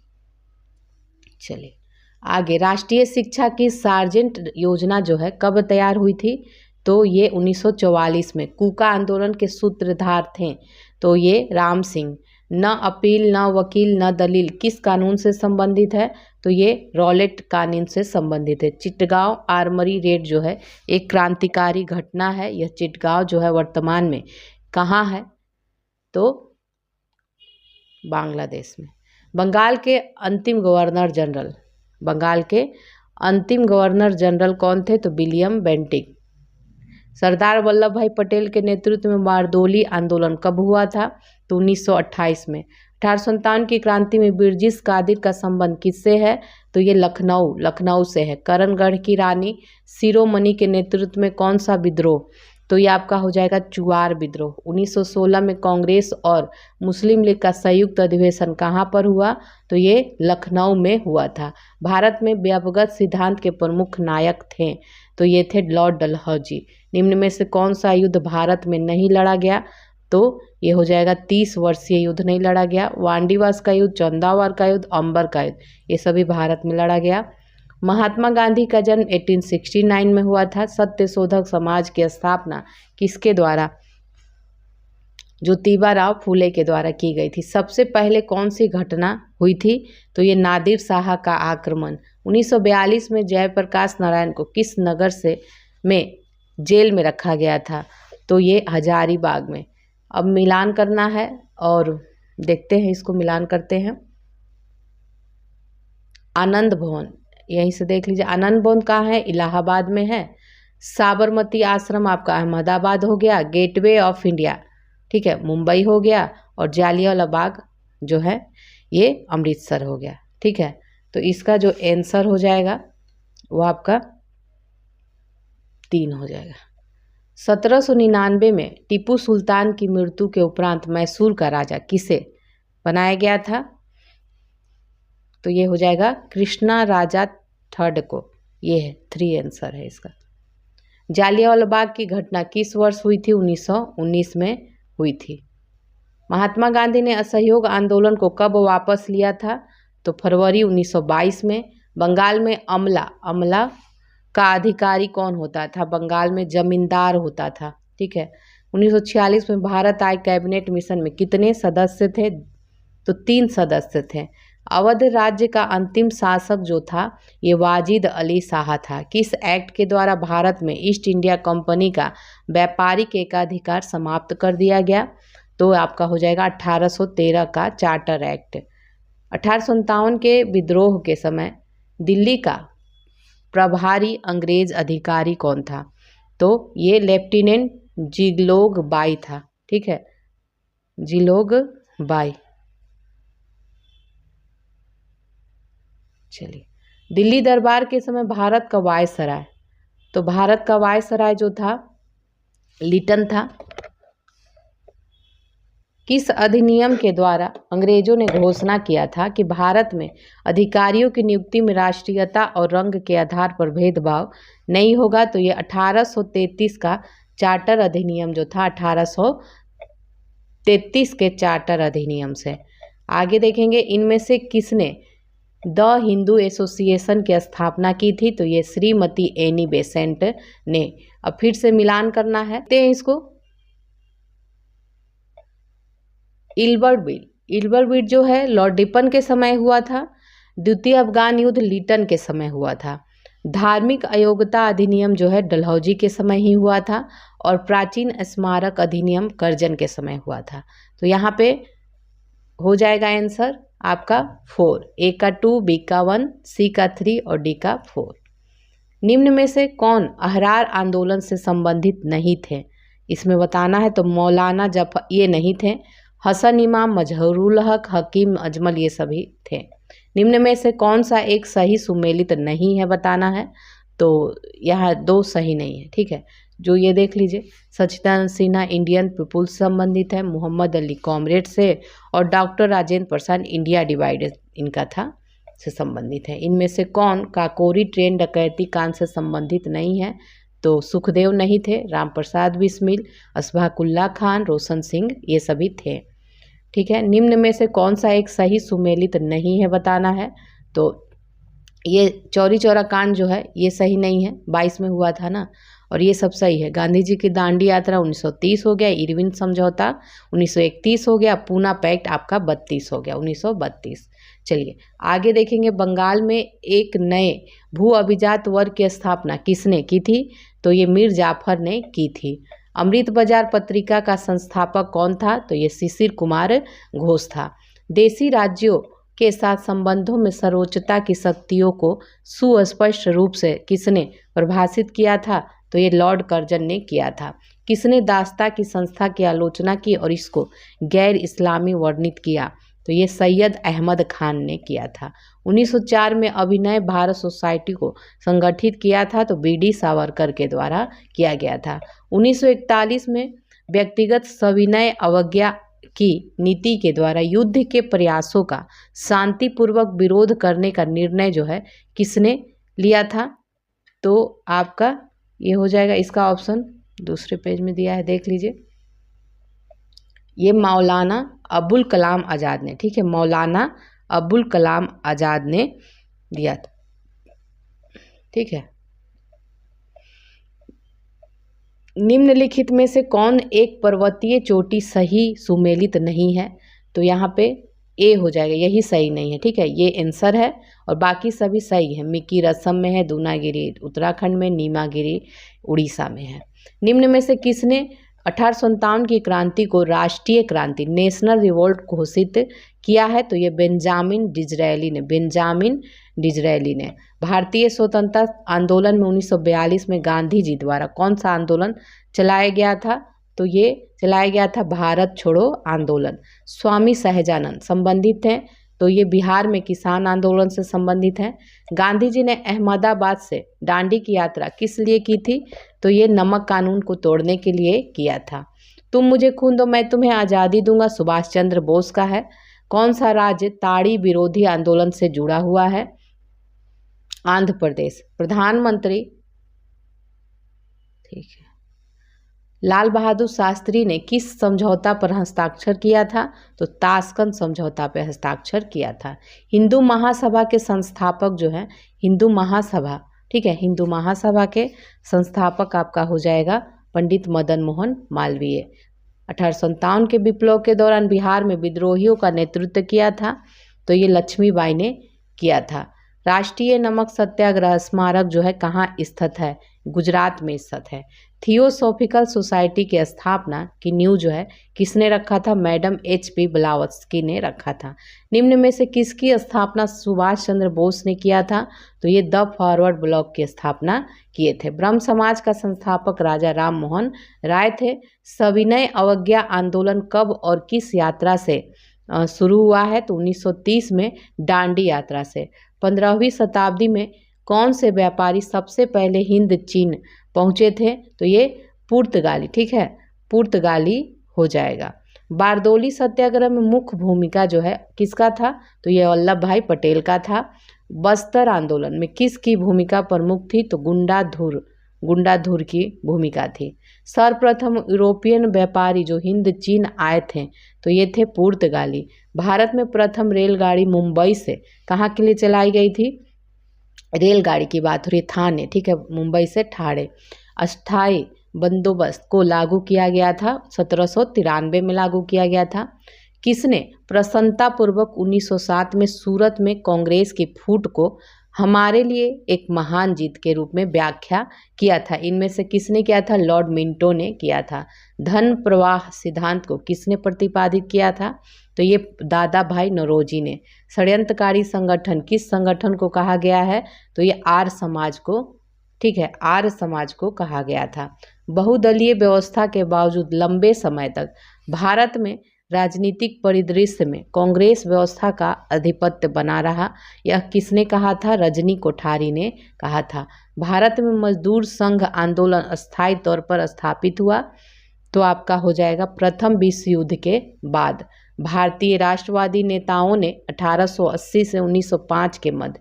चलिए आगे, राष्ट्रीय शिक्षा की सार्जेंट योजना जो है कब तैयार हुई थी? तो ये 1944 में। कूका आंदोलन के सूत्रधार थे तो ये राम सिंह। न अपील न वकील न दलील किस कानून से संबंधित है, तो ये रॉलेट कानून से संबंधित है। चिटगांव आर्मरी रेड जो है एक क्रांतिकारी घटना है। यह चिटगांव जो है वर्तमान में कहाँ है, तो बांग्लादेश में। बंगाल के अंतिम गवर्नर जनरल, बंगाल के अंतिम गवर्नर जनरल कौन थे, तो विलियम बेंटिक। सरदार वल्लभ भाई पटेल के नेतृत्व में बारडोली आंदोलन कब हुआ था, तो 1928 में। 1857 की क्रांति में बिरजिस कादिर का संबंध किससे है, तो ये लखनऊ से है। करणगढ़ की रानी शिरोमणि के नेतृत्व में कौन सा विद्रोह, तो ये आपका हो जाएगा चुआर विद्रोह। 1916 में कांग्रेस और मुस्लिम लीग का संयुक्त अधिवेशन कहाँ पर हुआ, तो ये लखनऊ में हुआ था। भारत में व्यवगत सिद्धांत के प्रमुख नायक थे, तो ये थे लॉर्ड डलहौजी। निम्न में से कौन सा युद्ध भारत में नहीं लड़ा गया, तो ये हो जाएगा 30 वर्षीय युद्ध नहीं लड़ा गया। वांडीवास का युद्ध, चंदावर का युद्ध, अंबर का युद्ध, ये सभी भारत में लड़ा गया। महात्मा गांधी का जन्म 1869 में हुआ था। सत्यशोधक समाज की स्थापना किसके द्वारा, ज्योतिबा फूले के द्वारा की गई थी। सबसे पहले कौन सी घटना हुई थी, तो ये नादिर शाह का आक्रमण। 1942 में जयप्रकाश नारायण को किस नगर से में जेल में रखा गया था, तो ये हजारीबाग में। अब मिलान करना है और देखते हैं, इसको मिलान करते हैं। आनंद भवन, यहीं से देख लीजिए, आनंद भवन कहाँ है, इलाहाबाद में है। साबरमती आश्रम आपका अहमदाबाद हो गया। गेटवे ऑफ इंडिया, ठीक है, मुंबई हो गया। और जालियांवाला बाग जो है ये अमृतसर हो गया, ठीक है। तो इसका जो आंसर हो जाएगा वो आपका 3 हो जाएगा। 1799 में टीपू सुल्तान की मृत्यु के उपरांत मैसूर का राजा किसे बनाया गया था, तो ये हो जाएगा कृष्णा राजा थर्ड को। ये है 3 आंसर है इसका। जालियांवाला बाग की घटना किस वर्ष हुई थी, 1919 में हुई थी। महात्मा गांधी ने असहयोग आंदोलन को कब वापस लिया था, तो फरवरी 1922 में। बंगाल में अमला का अधिकारी कौन होता था, बंगाल में जमींदार होता था, ठीक है। 1946 में भारत आए कैबिनेट मिशन में कितने सदस्य थे, तो 3 सदस्य थे। अवध राज्य का अंतिम शासक जो था ये वाजिद अली शाह था। किस एक्ट के द्वारा भारत में ईस्ट इंडिया कंपनी का व्यापारिक एकाधिकार समाप्त कर दिया गया, तो आपका हो जाएगा 1813 का चार्टर एक्ट। 1857 के विद्रोह के समय दिल्ली का प्रभारी अंग्रेज अधिकारी कौन था, तो ये लेफ्टिनेंट जिगलोग बाई था, ठीक है, जिलोग बाई। चलिए, दिल्ली दरबार के समय भारत का वायसराय, तो भारत का वायसराय जो था लिटन था। किस अधिनियम के द्वारा अंग्रेजों ने घोषणा किया था कि भारत में अधिकारियों की नियुक्ति में राष्ट्रीयता और रंग के आधार पर भेदभाव नहीं होगा, तो ये 1833 का चार्टर अधिनियम जो था, 1833 के चार्टर अधिनियम से। आगे देखेंगे, इनमें से किसने द हिंदू एसोसिएशन की स्थापना की थी, तो ये श्रीमती एनी बेसेंट ने। अब फिर से मिलान करना है, देखते हैं इसको। इल्बर्ट बिल जो है लॉर्ड रिपन के समय हुआ था। द्वितीय अफगान युद्ध लिटन के समय हुआ था। धार्मिक अयोग्यता अधिनियम जो है डलहौजी के समय ही हुआ था। और प्राचीन स्मारक अधिनियम कर्जन के समय हुआ था। तो यहाँ पे हो जाएगा आंसर आपका 4, ए का 2, बी का 1, सी का 3 और डी का 4। निम्न में से कौन अहरार आंदोलन से संबंधित नहीं थे, इसमें बताना है। तो मौलाना जफर ये नहीं थे। हसन इमाम, मजहरुल हक, हकीम अजमल ये सभी थे। निम्न में से कौन सा एक सही सुमेलित नहीं है बताना है। तो यहाँ 2 सही नहीं है, ठीक है। जो ये देख लीजिए, सच्चिदानंद सिन्हा इंडियन पीपुल्स से संबंधित है, मोहम्मद अली कॉमरेड से, और doctor Rajendra Prasad India divided इनका था से संबंधित है। इनमें से कौन काकोरी ट्रेन डकैती कांड से संबंधित नहीं है, तो सुखदेव नहीं थे, राम प्रसाद बिस्मिल, अस्फाकुल्ला खान, रोशन सिंह ये सभी थे, ठीक है। निम्न में से कौन सा एक सही सुमेलित नहीं है बताना है। तो ये चौरी चौरा कांड जो है ये सही नहीं है, 22 में हुआ था ना। और ये सब सही है। गांधी जी की दांडी यात्रा 1930 हो गया, इरविन समझौता 1931 हो गया, पूना पैक्ट आपका 32 हो गया, 1932। चलिए आगे देखेंगे, बंगाल में एक नए भू अभिजात वर्ग की स्थापना किसने की थी? तो ये मीर जाफर ने की थी। अमृत बाजार पत्रिका का संस्थापक कौन था? तो ये शिशिर कुमार घोष था। देशी राज्यों के साथ संबंधों में सर्वोच्चता की शक्तियों को सुस्पष्ट रूप से किसने परिभाषित किया था? तो ये लॉर्ड कर्जन ने किया था। किसने दास्ता की संस्था की आलोचना की और इसको गैर इस्लामी वर्णित किया? तो ये सैयद अहमद खान ने किया था। 1904 में अभिनव भारत सोसाइटी को संगठित किया था, तो बी.डी. सावरकर के द्वारा किया गया था। 1941 में व्यक्तिगत सविनय अवज्ञा की नीति के द्वारा युद्ध के प्रयासों का शांतिपूर्वक विरोध करने का निर्णय जो है किसने लिया था? तो आपका ये हो जाएगा, इसका ऑप्शन दूसरे पेज में दिया है, देख लीजिए। ये मौलाना अबुल कलाम आज़ाद ने, ठीक है, मौलाना अबुल कलाम आज़ाद ने दिया था, ठीक है। निम्नलिखित में से कौन एक पर्वतीय चोटी सही सुमेलित नहीं है? तो यहाँ पे ए हो जाएगा, यही सही नहीं है, ठीक है, ये आंसर है और बाकी सभी सही है। मिकी रसम में है, दूनागिरी उत्तराखंड में, नीमागिरी उड़ीसा में है। निम्न में से किसने 1857 की क्रांति को राष्ट्रीय क्रांति नेशनल रिवोल्ट घोषित किया है? तो ये बेंजामिन डिज़रायली ने, बेंजामिन डिज़रायली ने। भारतीय स्वतंत्रता आंदोलन में 1942 में गांधी जी द्वारा कौन सा आंदोलन चलाया गया था? तो ये चलाया गया था भारत छोड़ो आंदोलन। स्वामी सहजानंद संबंधित हैं, तो ये बिहार में किसान आंदोलन से संबंधित हैं। गांधी जी ने अहमदाबाद से दांडी की यात्रा किस लिए की थी? तो ये नमक कानून को तोड़ने के लिए किया था। तुम मुझे खून दो मैं तुम्हें आज़ादी दूंगा सुभाष चंद्र बोस का है। कौन सा राज्य ताड़ी विरोधी आंदोलन से जुड़ा हुआ है? आंध्र प्रदेश। प्रधानमंत्री, ठीक है, लाल बहादुर शास्त्री ने किस समझौता पर हस्ताक्षर किया था? तो ताशकंद समझौता पर हस्ताक्षर किया था। हिंदू महासभा के संस्थापक जो है, हिंदू महासभा, ठीक है, हिंदू महासभा के संस्थापक आपका हो जाएगा पंडित मदन मोहन मालवीय। 1857 के विप्लव के दौरान बिहार में विद्रोहियों का नेतृत्व किया था, तो ये लक्ष्मीबाई ने किया था। राष्ट्रीय नमक सत्याग्रह स्मारक जो है कहाँ स्थित है? गुजरात में स्थित है। थियोसॉफिकल सोसाइटी की स्थापना की नींव जो है किसने रखा था? Madam H.P. ब्लावत्स्की ने रखा था। निम्न में से किसकी स्थापना सुभाष चंद्र बोस ने किया था? तो ये द फॉरवर्ड ब्लॉक की स्थापना किए थे। ब्रह्म समाज का संस्थापक राजा राम मोहन राय थे। सविनय अवज्ञा आंदोलन कब और किस यात्रा से शुरू हुआ है? तो 1930 में दांडी यात्रा से। 15वीं शताब्दी में कौन से व्यापारी सबसे पहले हिंद चीन पहुँचे थे? तो ये पुर्तगाली, ठीक है, पुर्तगाली हो जाएगा। बारदोली सत्याग्रह में मुख्य भूमिका जो है किसका था? तो ये वल्लभ भाई पटेल का था। बस्तर आंदोलन में किसकी भूमिका प्रमुख थी? तो गुंडाधुर की भूमिका थी। सर्वप्रथम यूरोपियन व्यापारी जो हिंद चीन आए थे तो ये थे पुर्तगाली। भारत में प्रथम रेलगाड़ी मुंबई से कहाँ के लिए चलाई गई थी? रेलगाड़ी की बात हो रही है, थाने, ठीक है, मुंबई से ठाणे। अस्थायी बंदोबस्त को लागू किया गया था, 1793 में लागू किया गया था। किसने प्रसन्नतापूर्वक 1907 में सूरत में कांग्रेस की फूट को हमारे लिए एक महान जीत के रूप में व्याख्या किया था? इनमें से किसने किया था? लॉर्ड मिंटो ने किया था। धन प्रवाह सिद्धांत को किसने प्रतिपादित किया था? तो ये दादा भाई नौरोजी ने। षड्यंत्रकारी संगठन किस संगठन को कहा गया है? तो ये आर्य समाज को, ठीक है, आर्य समाज को कहा गया था। बहुदलीय व्यवस्था के बावजूद लंबे समय तक भारत में राजनीतिक परिदृश्य में कांग्रेस व्यवस्था का आधिपत्य बना रहा, यह किसने कहा था? रजनी कोठारी ने कहा था। भारत में मजदूर संघ आंदोलन अस्थायी तौर पर स्थापित हुआ, तो आपका हो जाएगा प्रथम विश्व युद्ध के बाद। भारतीय राष्ट्रवादी नेताओं ने 1880 से 1905 के मध्य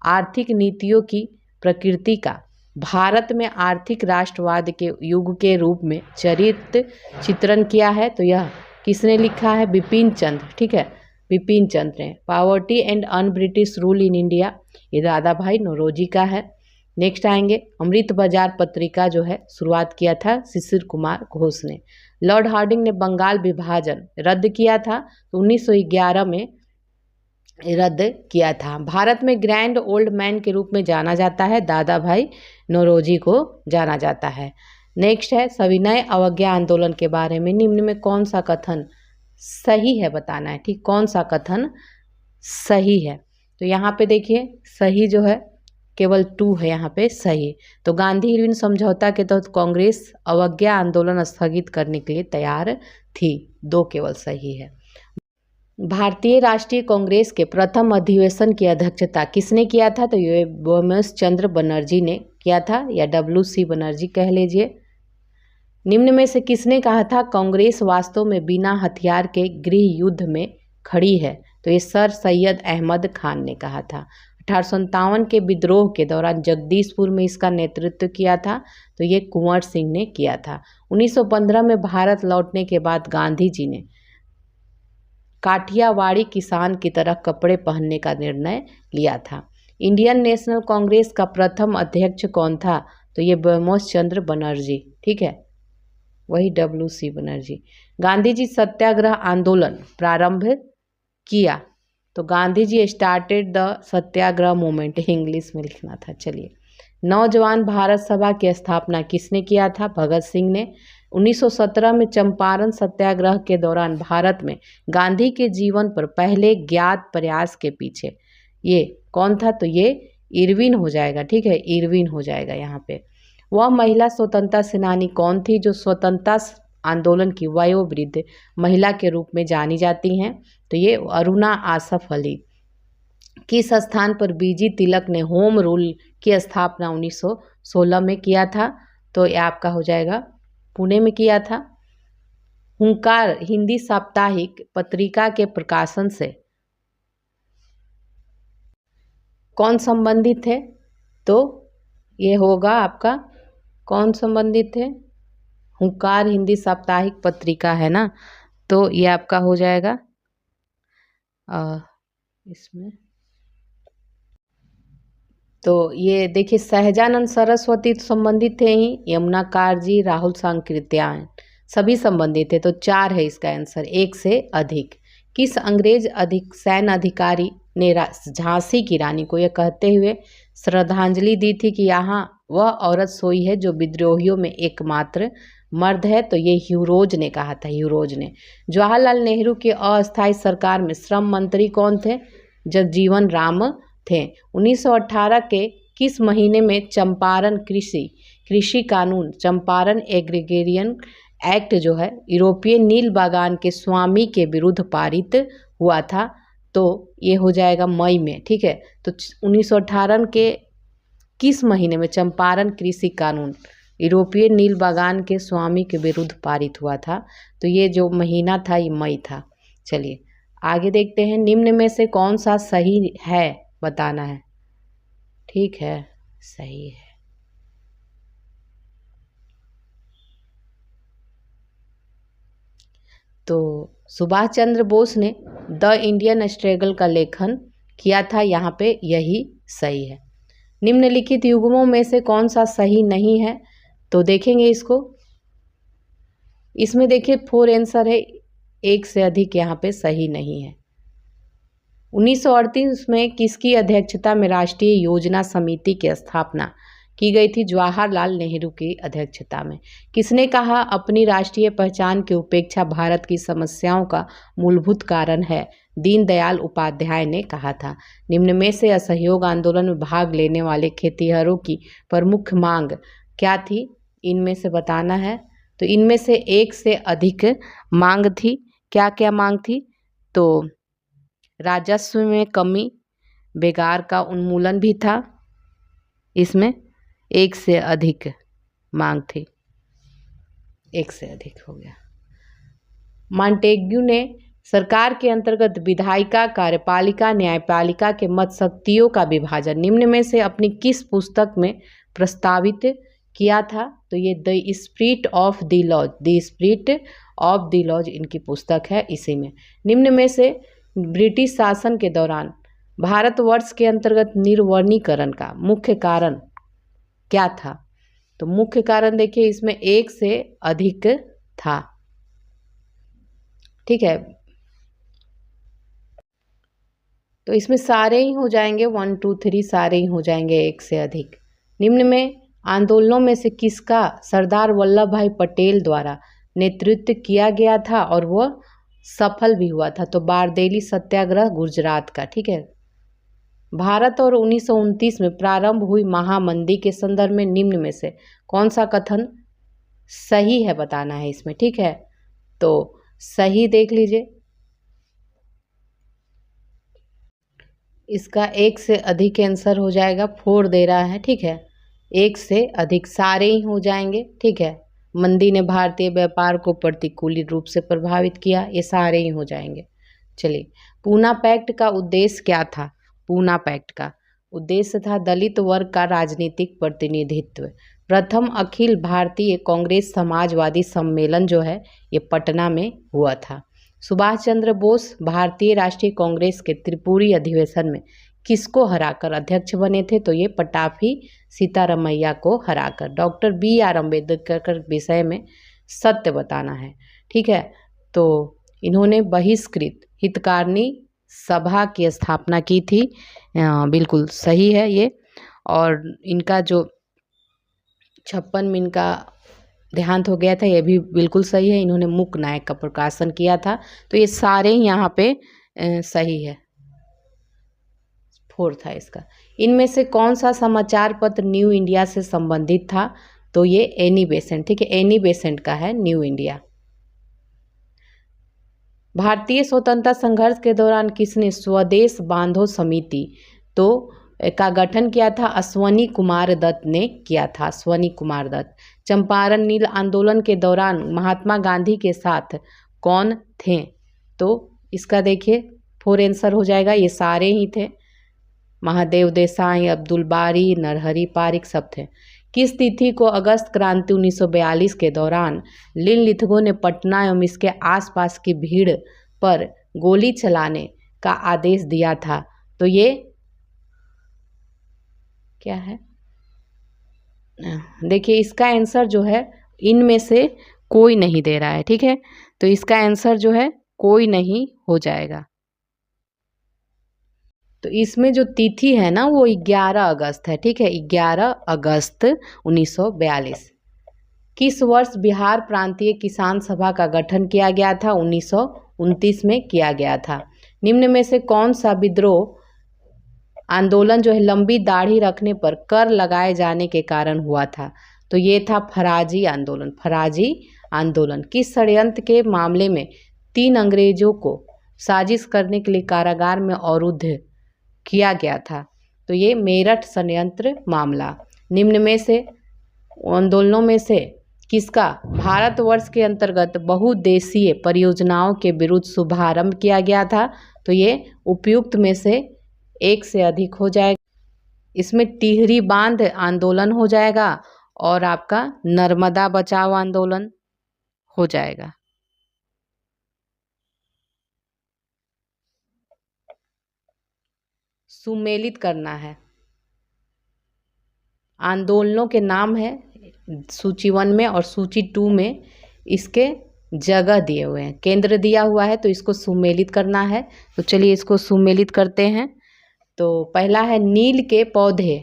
आर्थिक नीतियों की प्रकृति का भारत में आर्थिक राष्ट्रवाद के युग के रूप में चित्रण किया है, तो यह किसने लिखा है? बिपिन चंद्र, ठीक है, बिपिन चंद्र ने। Poverty and un British rule in India, ये दादा भाई नौरोजी का है। नेक्स्ट आएंगे, अमृत बाजार पत्रिका जो है शुरुआत किया था शिशिर कुमार घोष ने। लॉर्ड हार्डिंग ने बंगाल विभाजन रद्द किया था, तो 1911 में रद्द किया था। भारत में ग्रैंड ओल्ड मैन के रूप में जाना जाता है दादा भाई नौरोजी को जाना जाता है। नेक्स्ट है सविनय अवज्ञा आंदोलन के बारे में निम्न में कौन सा कथन सही है बताना है, ठीक, कौन सा कथन सही है। तो यहाँ पे देखिए सही जो है केवल 2 है यहाँ पे सही। तो गांधी इरविन समझौता के तहत कांग्रेस अवज्ञा आंदोलन स्थगित करने के लिए तैयार थी, 2 केवल सही है। भारतीय राष्ट्रीय कांग्रेस के प्रथम अधिवेशन की अध्यक्षता किसने किया था, तो ये बोमस चंद्र बनर्जी ने किया था, या WC बनर्जी कह लीजिए। निम्न में से किसने कहा था कांग्रेस वास्तव में बिना हथियार के गृह युद्ध में खड़ी है, तो ये सर सैयद अहमद खान ने कहा था। 1857 के विद्रोह के दौरान जगदीशपुर में इसका नेतृत्व किया था, तो ये कुंवर सिंह ने किया था। 1915 में भारत लौटने के बाद गांधी जी ने काठियावाड़ी किसान की तरह कपड़े पहनने का निर्णय लिया था। इंडियन नेशनल कांग्रेस का प्रथम अध्यक्ष कौन था, तो ये बोमस चंद्र बनर्जी, ठीक है, वही WC बनर्जी। गांधी जी सत्याग्रह आंदोलन प्रारंभ किया, तो Gandhi ji started the satyagraha movement, English में लिखना था। चलिए, नौजवान भारत सभा की स्थापना किसने किया था, भगत सिंह ने। 1917 में चंपारण सत्याग्रह के दौरान भारत में गांधी के जीवन पर पहले ज्ञात प्रयास के पीछे ये कौन था, तो ये इरविन हो जाएगा, ठीक है, इरविन हो जाएगा यहाँ पे। वह महिला स्वतंत्रता सेनानी कौन थी जो स्वतंत्रता आंदोलन की वयोवृद्ध महिला के रूप में जानी जाती हैं, तो ये अरुणा आसफ अली। किस स्थान पर बीजी तिलक ने होम रूल की स्थापना 1916 में किया था, तो ये आपका हो जाएगा पुणे में किया था। हुंकार हिंदी साप्ताहिक पत्रिका के प्रकाशन से कौन संबंधित है, तो ये होगा आपका कौन संबंधित है, हुंकार हिंदी साप्ताहिक पत्रिका है ना, तो ये आपका हो जाएगा इसमें। तो ये देखिए सहजानंद सरस्वती तो संबंधित थे ही, यमुना कारजी, राहुल सांकृत्यायन सभी संबंधित थे, तो 4 है इसका आंसर, 1 से अधिक। किस अंग्रेज सैन्य अधिकारी ने झांसी की रानी को यह कहते हुए श्रद्धांजलि दी थी कि यहाँ वह औरत सोई है जो विद्रोहियों में एकमात्र मर्द है, तो ये ह्यूरोज ने कहा था, ह्यूरोज ने। जवाहरलाल नेहरू की अस्थायी सरकार में श्रम मंत्री कौन थे, जगजीवन राम थे। 1918 के किस महीने में चंपारण कृषि कानून, चंपारण एग्रीगेरियन एक्ट जो है यूरोपियन नील बागान के स्वामी के विरुद्ध पारित हुआ था, तो ये हो जाएगा मई में, ठीक है। तो 1918 के किस महीने में चंपारण कृषि कानून यूरोपियन नील बागान के स्वामी के विरुद्ध पारित हुआ था, तो ये जो महीना था ये मई था। चलिए आगे देखते हैं, निम्न में से कौन सा सही है बताना है, ठीक है, सही है। तो सुभाष चंद्र बोस ने द इंडियन स्ट्रगल का लेखन किया था, यहाँ पे यही सही है। निम्नलिखित युग्मों में से कौन सा सही नहीं है, तो देखेंगे इसको। इसमें देखिए 4 आंसर है, 1 से अधिक यहाँ पे सही नहीं है। 1938 में किसकी अध्यक्षता में राष्ट्रीय योजना समिति की स्थापना की गई थी, जवाहरलाल नेहरू की अध्यक्षता में। किसने कहा अपनी राष्ट्रीय पहचान की उपेक्षा भारत की समस्याओं का मूलभूत कारण है, दीनदयाल उपाध्याय ने कहा था। निम्न में से असहयोग आंदोलन में भाग लेने वाले खेतिहरों की प्रमुख मांग क्या थी, इनमें से बताना है। तो इनमें से 1 से अधिक मांग थी, क्या क्या मांग थी, तो राजस्व में कमी, बेगार का उन्मूलन भी था, इसमें 1 से अधिक मांग थी, 1 से अधिक हो गया। मॉन्टेग्यू ने सरकार के अंतर्गत विधायिका, कार्यपालिका, न्यायपालिका के मत शक्तियों का विभाजन निम्न में से अपनी किस पुस्तक में प्रस्तावित किया था, तो ये the spirit of the laws, the spirit of the laws इनकी पुस्तक है, इसी में। निम्न में से ब्रिटिश शासन के दौरान भारतवर्ष के अंतर्गत निर्वर्णीकरण का मुख्य कारण क्या था? तो मुख्य कारण देखिए इसमें एक से अधिक था। ठीक है, तो इसमें सारे ही हो जाएंगे, 1 2 3 सारे ही हो जाएंगे एक से अधिक। निम्न में आंदोलनों में से किसका सरदार वल्लभ भाई पटेल द्वारा नेतृत्व किया गया था और वह सफल भी हुआ था? तो बारदेली सत्याग्रह गुजरात का। ठीक है, भारत और 1929 में प्रारंभ हुई महामंदी के संदर्भ में निम्न में से कौन सा कथन सही है बताना है इसमें। ठीक है, तो सही देख लीजिए, इसका एक से अधिक आंसर हो जाएगा, 4 दे रहा है। ठीक है, एक से अधिक सारे ही हो जाएंगे। ठीक है, मंदी ने भारतीय व्यापार को प्रतिकूल रूप से प्रभावित किया, ये सारे ही हो जाएंगे। चलिए, पूना पैक्ट का उद्देश्य क्या था? पूना पैक्ट का उद्देश्य था दलित वर्ग का राजनीतिक प्रतिनिधित्व। प्रथम अखिल भारतीय कांग्रेस समाजवादी सम्मेलन जो है ये पटना में हुआ था। सुभाष चंद्र बोस भारतीय राष्ट्रीय कांग्रेस के त्रिपुरी अधिवेशन में किसको हराकर अध्यक्ष बने थे? तो ये पटाभी सीतारमैया को हराकर। डॉक्टर BR अम्बेडकर विषय में सत्य बताना है। ठीक है, तो इन्होंने बहिष्कृत हितकारिणी सभा की स्थापना की थी। बिल्कुल सही है ये। और इनका जो 56 में इनका देहांत हो गया था, ये भी बिल्कुल सही है। इन्होंने मूक नायक का प्रकाशन किया था। तो ये सारे ही यहाँ पे सही है। 4 था इसका। इनमें से कौन सा समाचार पत्र न्यू इंडिया से संबंधित था? तो ये एनी बेसेंट। ठीक है, एनी बेसेंट का है न्यू इंडिया। भारतीय स्वतंत्रता संघर्ष के दौरान किसने स्वदेश बांधो समिति का गठन किया था? अश्वनी कुमार दत्त ने किया था, अश्वनी कुमार दत्त। चंपारण नील आंदोलन के दौरान महात्मा गांधी के साथ कौन थे? तो इसका देखिए 4 आंसर हो जाएगा, ये सारे ही थे। महादेव देसाई, अब्दुल बारी, नरहरि पारिक सब थे। किस तिथि को अगस्त क्रांति 1942 के दौरान लिनलिथगो ने पटना एवं इसके आसपास की भीड़ पर गोली चलाने का आदेश दिया था? तो ये क्या है? देखिए इसका आंसर जो है इनमें से कोई नहीं दे रहा है। ठीक है, तो इसका आंसर जो है कोई नहीं हो जाएगा। तो इसमें जो तिथि है ना वो 11 अगस्त है। ठीक है, 11 अगस्त 1942। किस वर्ष बिहार प्रांतीय किसान सभा का गठन किया गया था? 1929 में किया गया था। निम्न में से कौन सा विद्रोह आंदोलन जो है लंबी दाढ़ी रखने पर कर लगाए जाने के कारण हुआ था? तो ये था फराजी आंदोलन। फराजी आंदोलन किस षड्यंत्र के मामले में 3 अंग्रेजों को साजिश करने के लिए कारागार में अवरुद्ध किया गया था? तो ये मेरठ षड्यंत्र मामला। निम्न में से आंदोलनों में से किसका भारतवर्ष के अंतर्गत बहुउद्देशीय परियोजनाओं के विरुद्ध शुभारंभ किया गया था? तो ये उपयुक्त में से एक से अधिक हो जाएगा। इसमें टिहरी बांध आंदोलन हो जाएगा और आपका नर्मदा बचाओ आंदोलन हो जाएगा। सुमेलित करना है। आंदोलनों के नाम है सूची 1 में और सूची 2 में इसके जगह दिए हुए हैं, केंद्र दिया हुआ है, तो इसको सुमेलित करना है। तो चलिए इसको सुमेलित करते हैं। तो पहला है नील के पौधे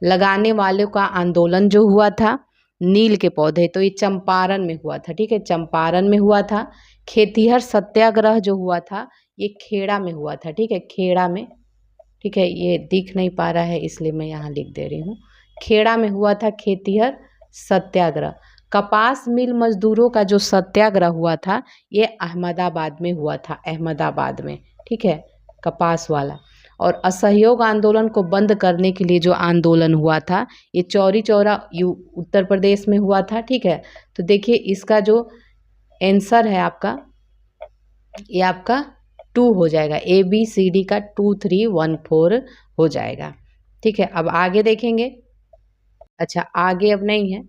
लगाने वालों का आंदोलन जो हुआ था, नील के पौधे, तो ये चंपारण में हुआ था। ठीक है, चंपारण में हुआ था। खेतिहर सत्याग्रह जो हुआ था ये खेड़ा में हुआ था। ठीक है, खेड़ा में। ठीक है, ये दिख नहीं पा रहा है इसलिए मैं यहाँ लिख दे रही हूँ, खेड़ा में हुआ था खेतिहर सत्याग्रह। कपास मिल मजदूरों का जो सत्याग्रह हुआ था ये अहमदाबाद में हुआ था, अहमदाबाद में। ठीक है, कपास वाला। और असहयोग आंदोलन को बंद करने के लिए जो आंदोलन हुआ था ये चौरी चौरा उत्तर प्रदेश में हुआ था। ठीक है, तो देखिए इसका जो आंसर है आपका, ये आपका 2 हो जाएगा। ABCD का 2 3 1 4 हो जाएगा। ठीक है, अब आगे देखेंगे। अच्छा, आगे अब नहीं है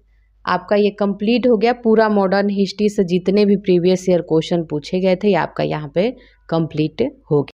आपका, ये कंप्लीट हो गया पूरा मॉडर्न हिस्ट्री से जितने भी प्रीवियस ईयर क्वेश्चन पूछे गए थे ये आपका यहाँ पे कंप्लीट हो गया।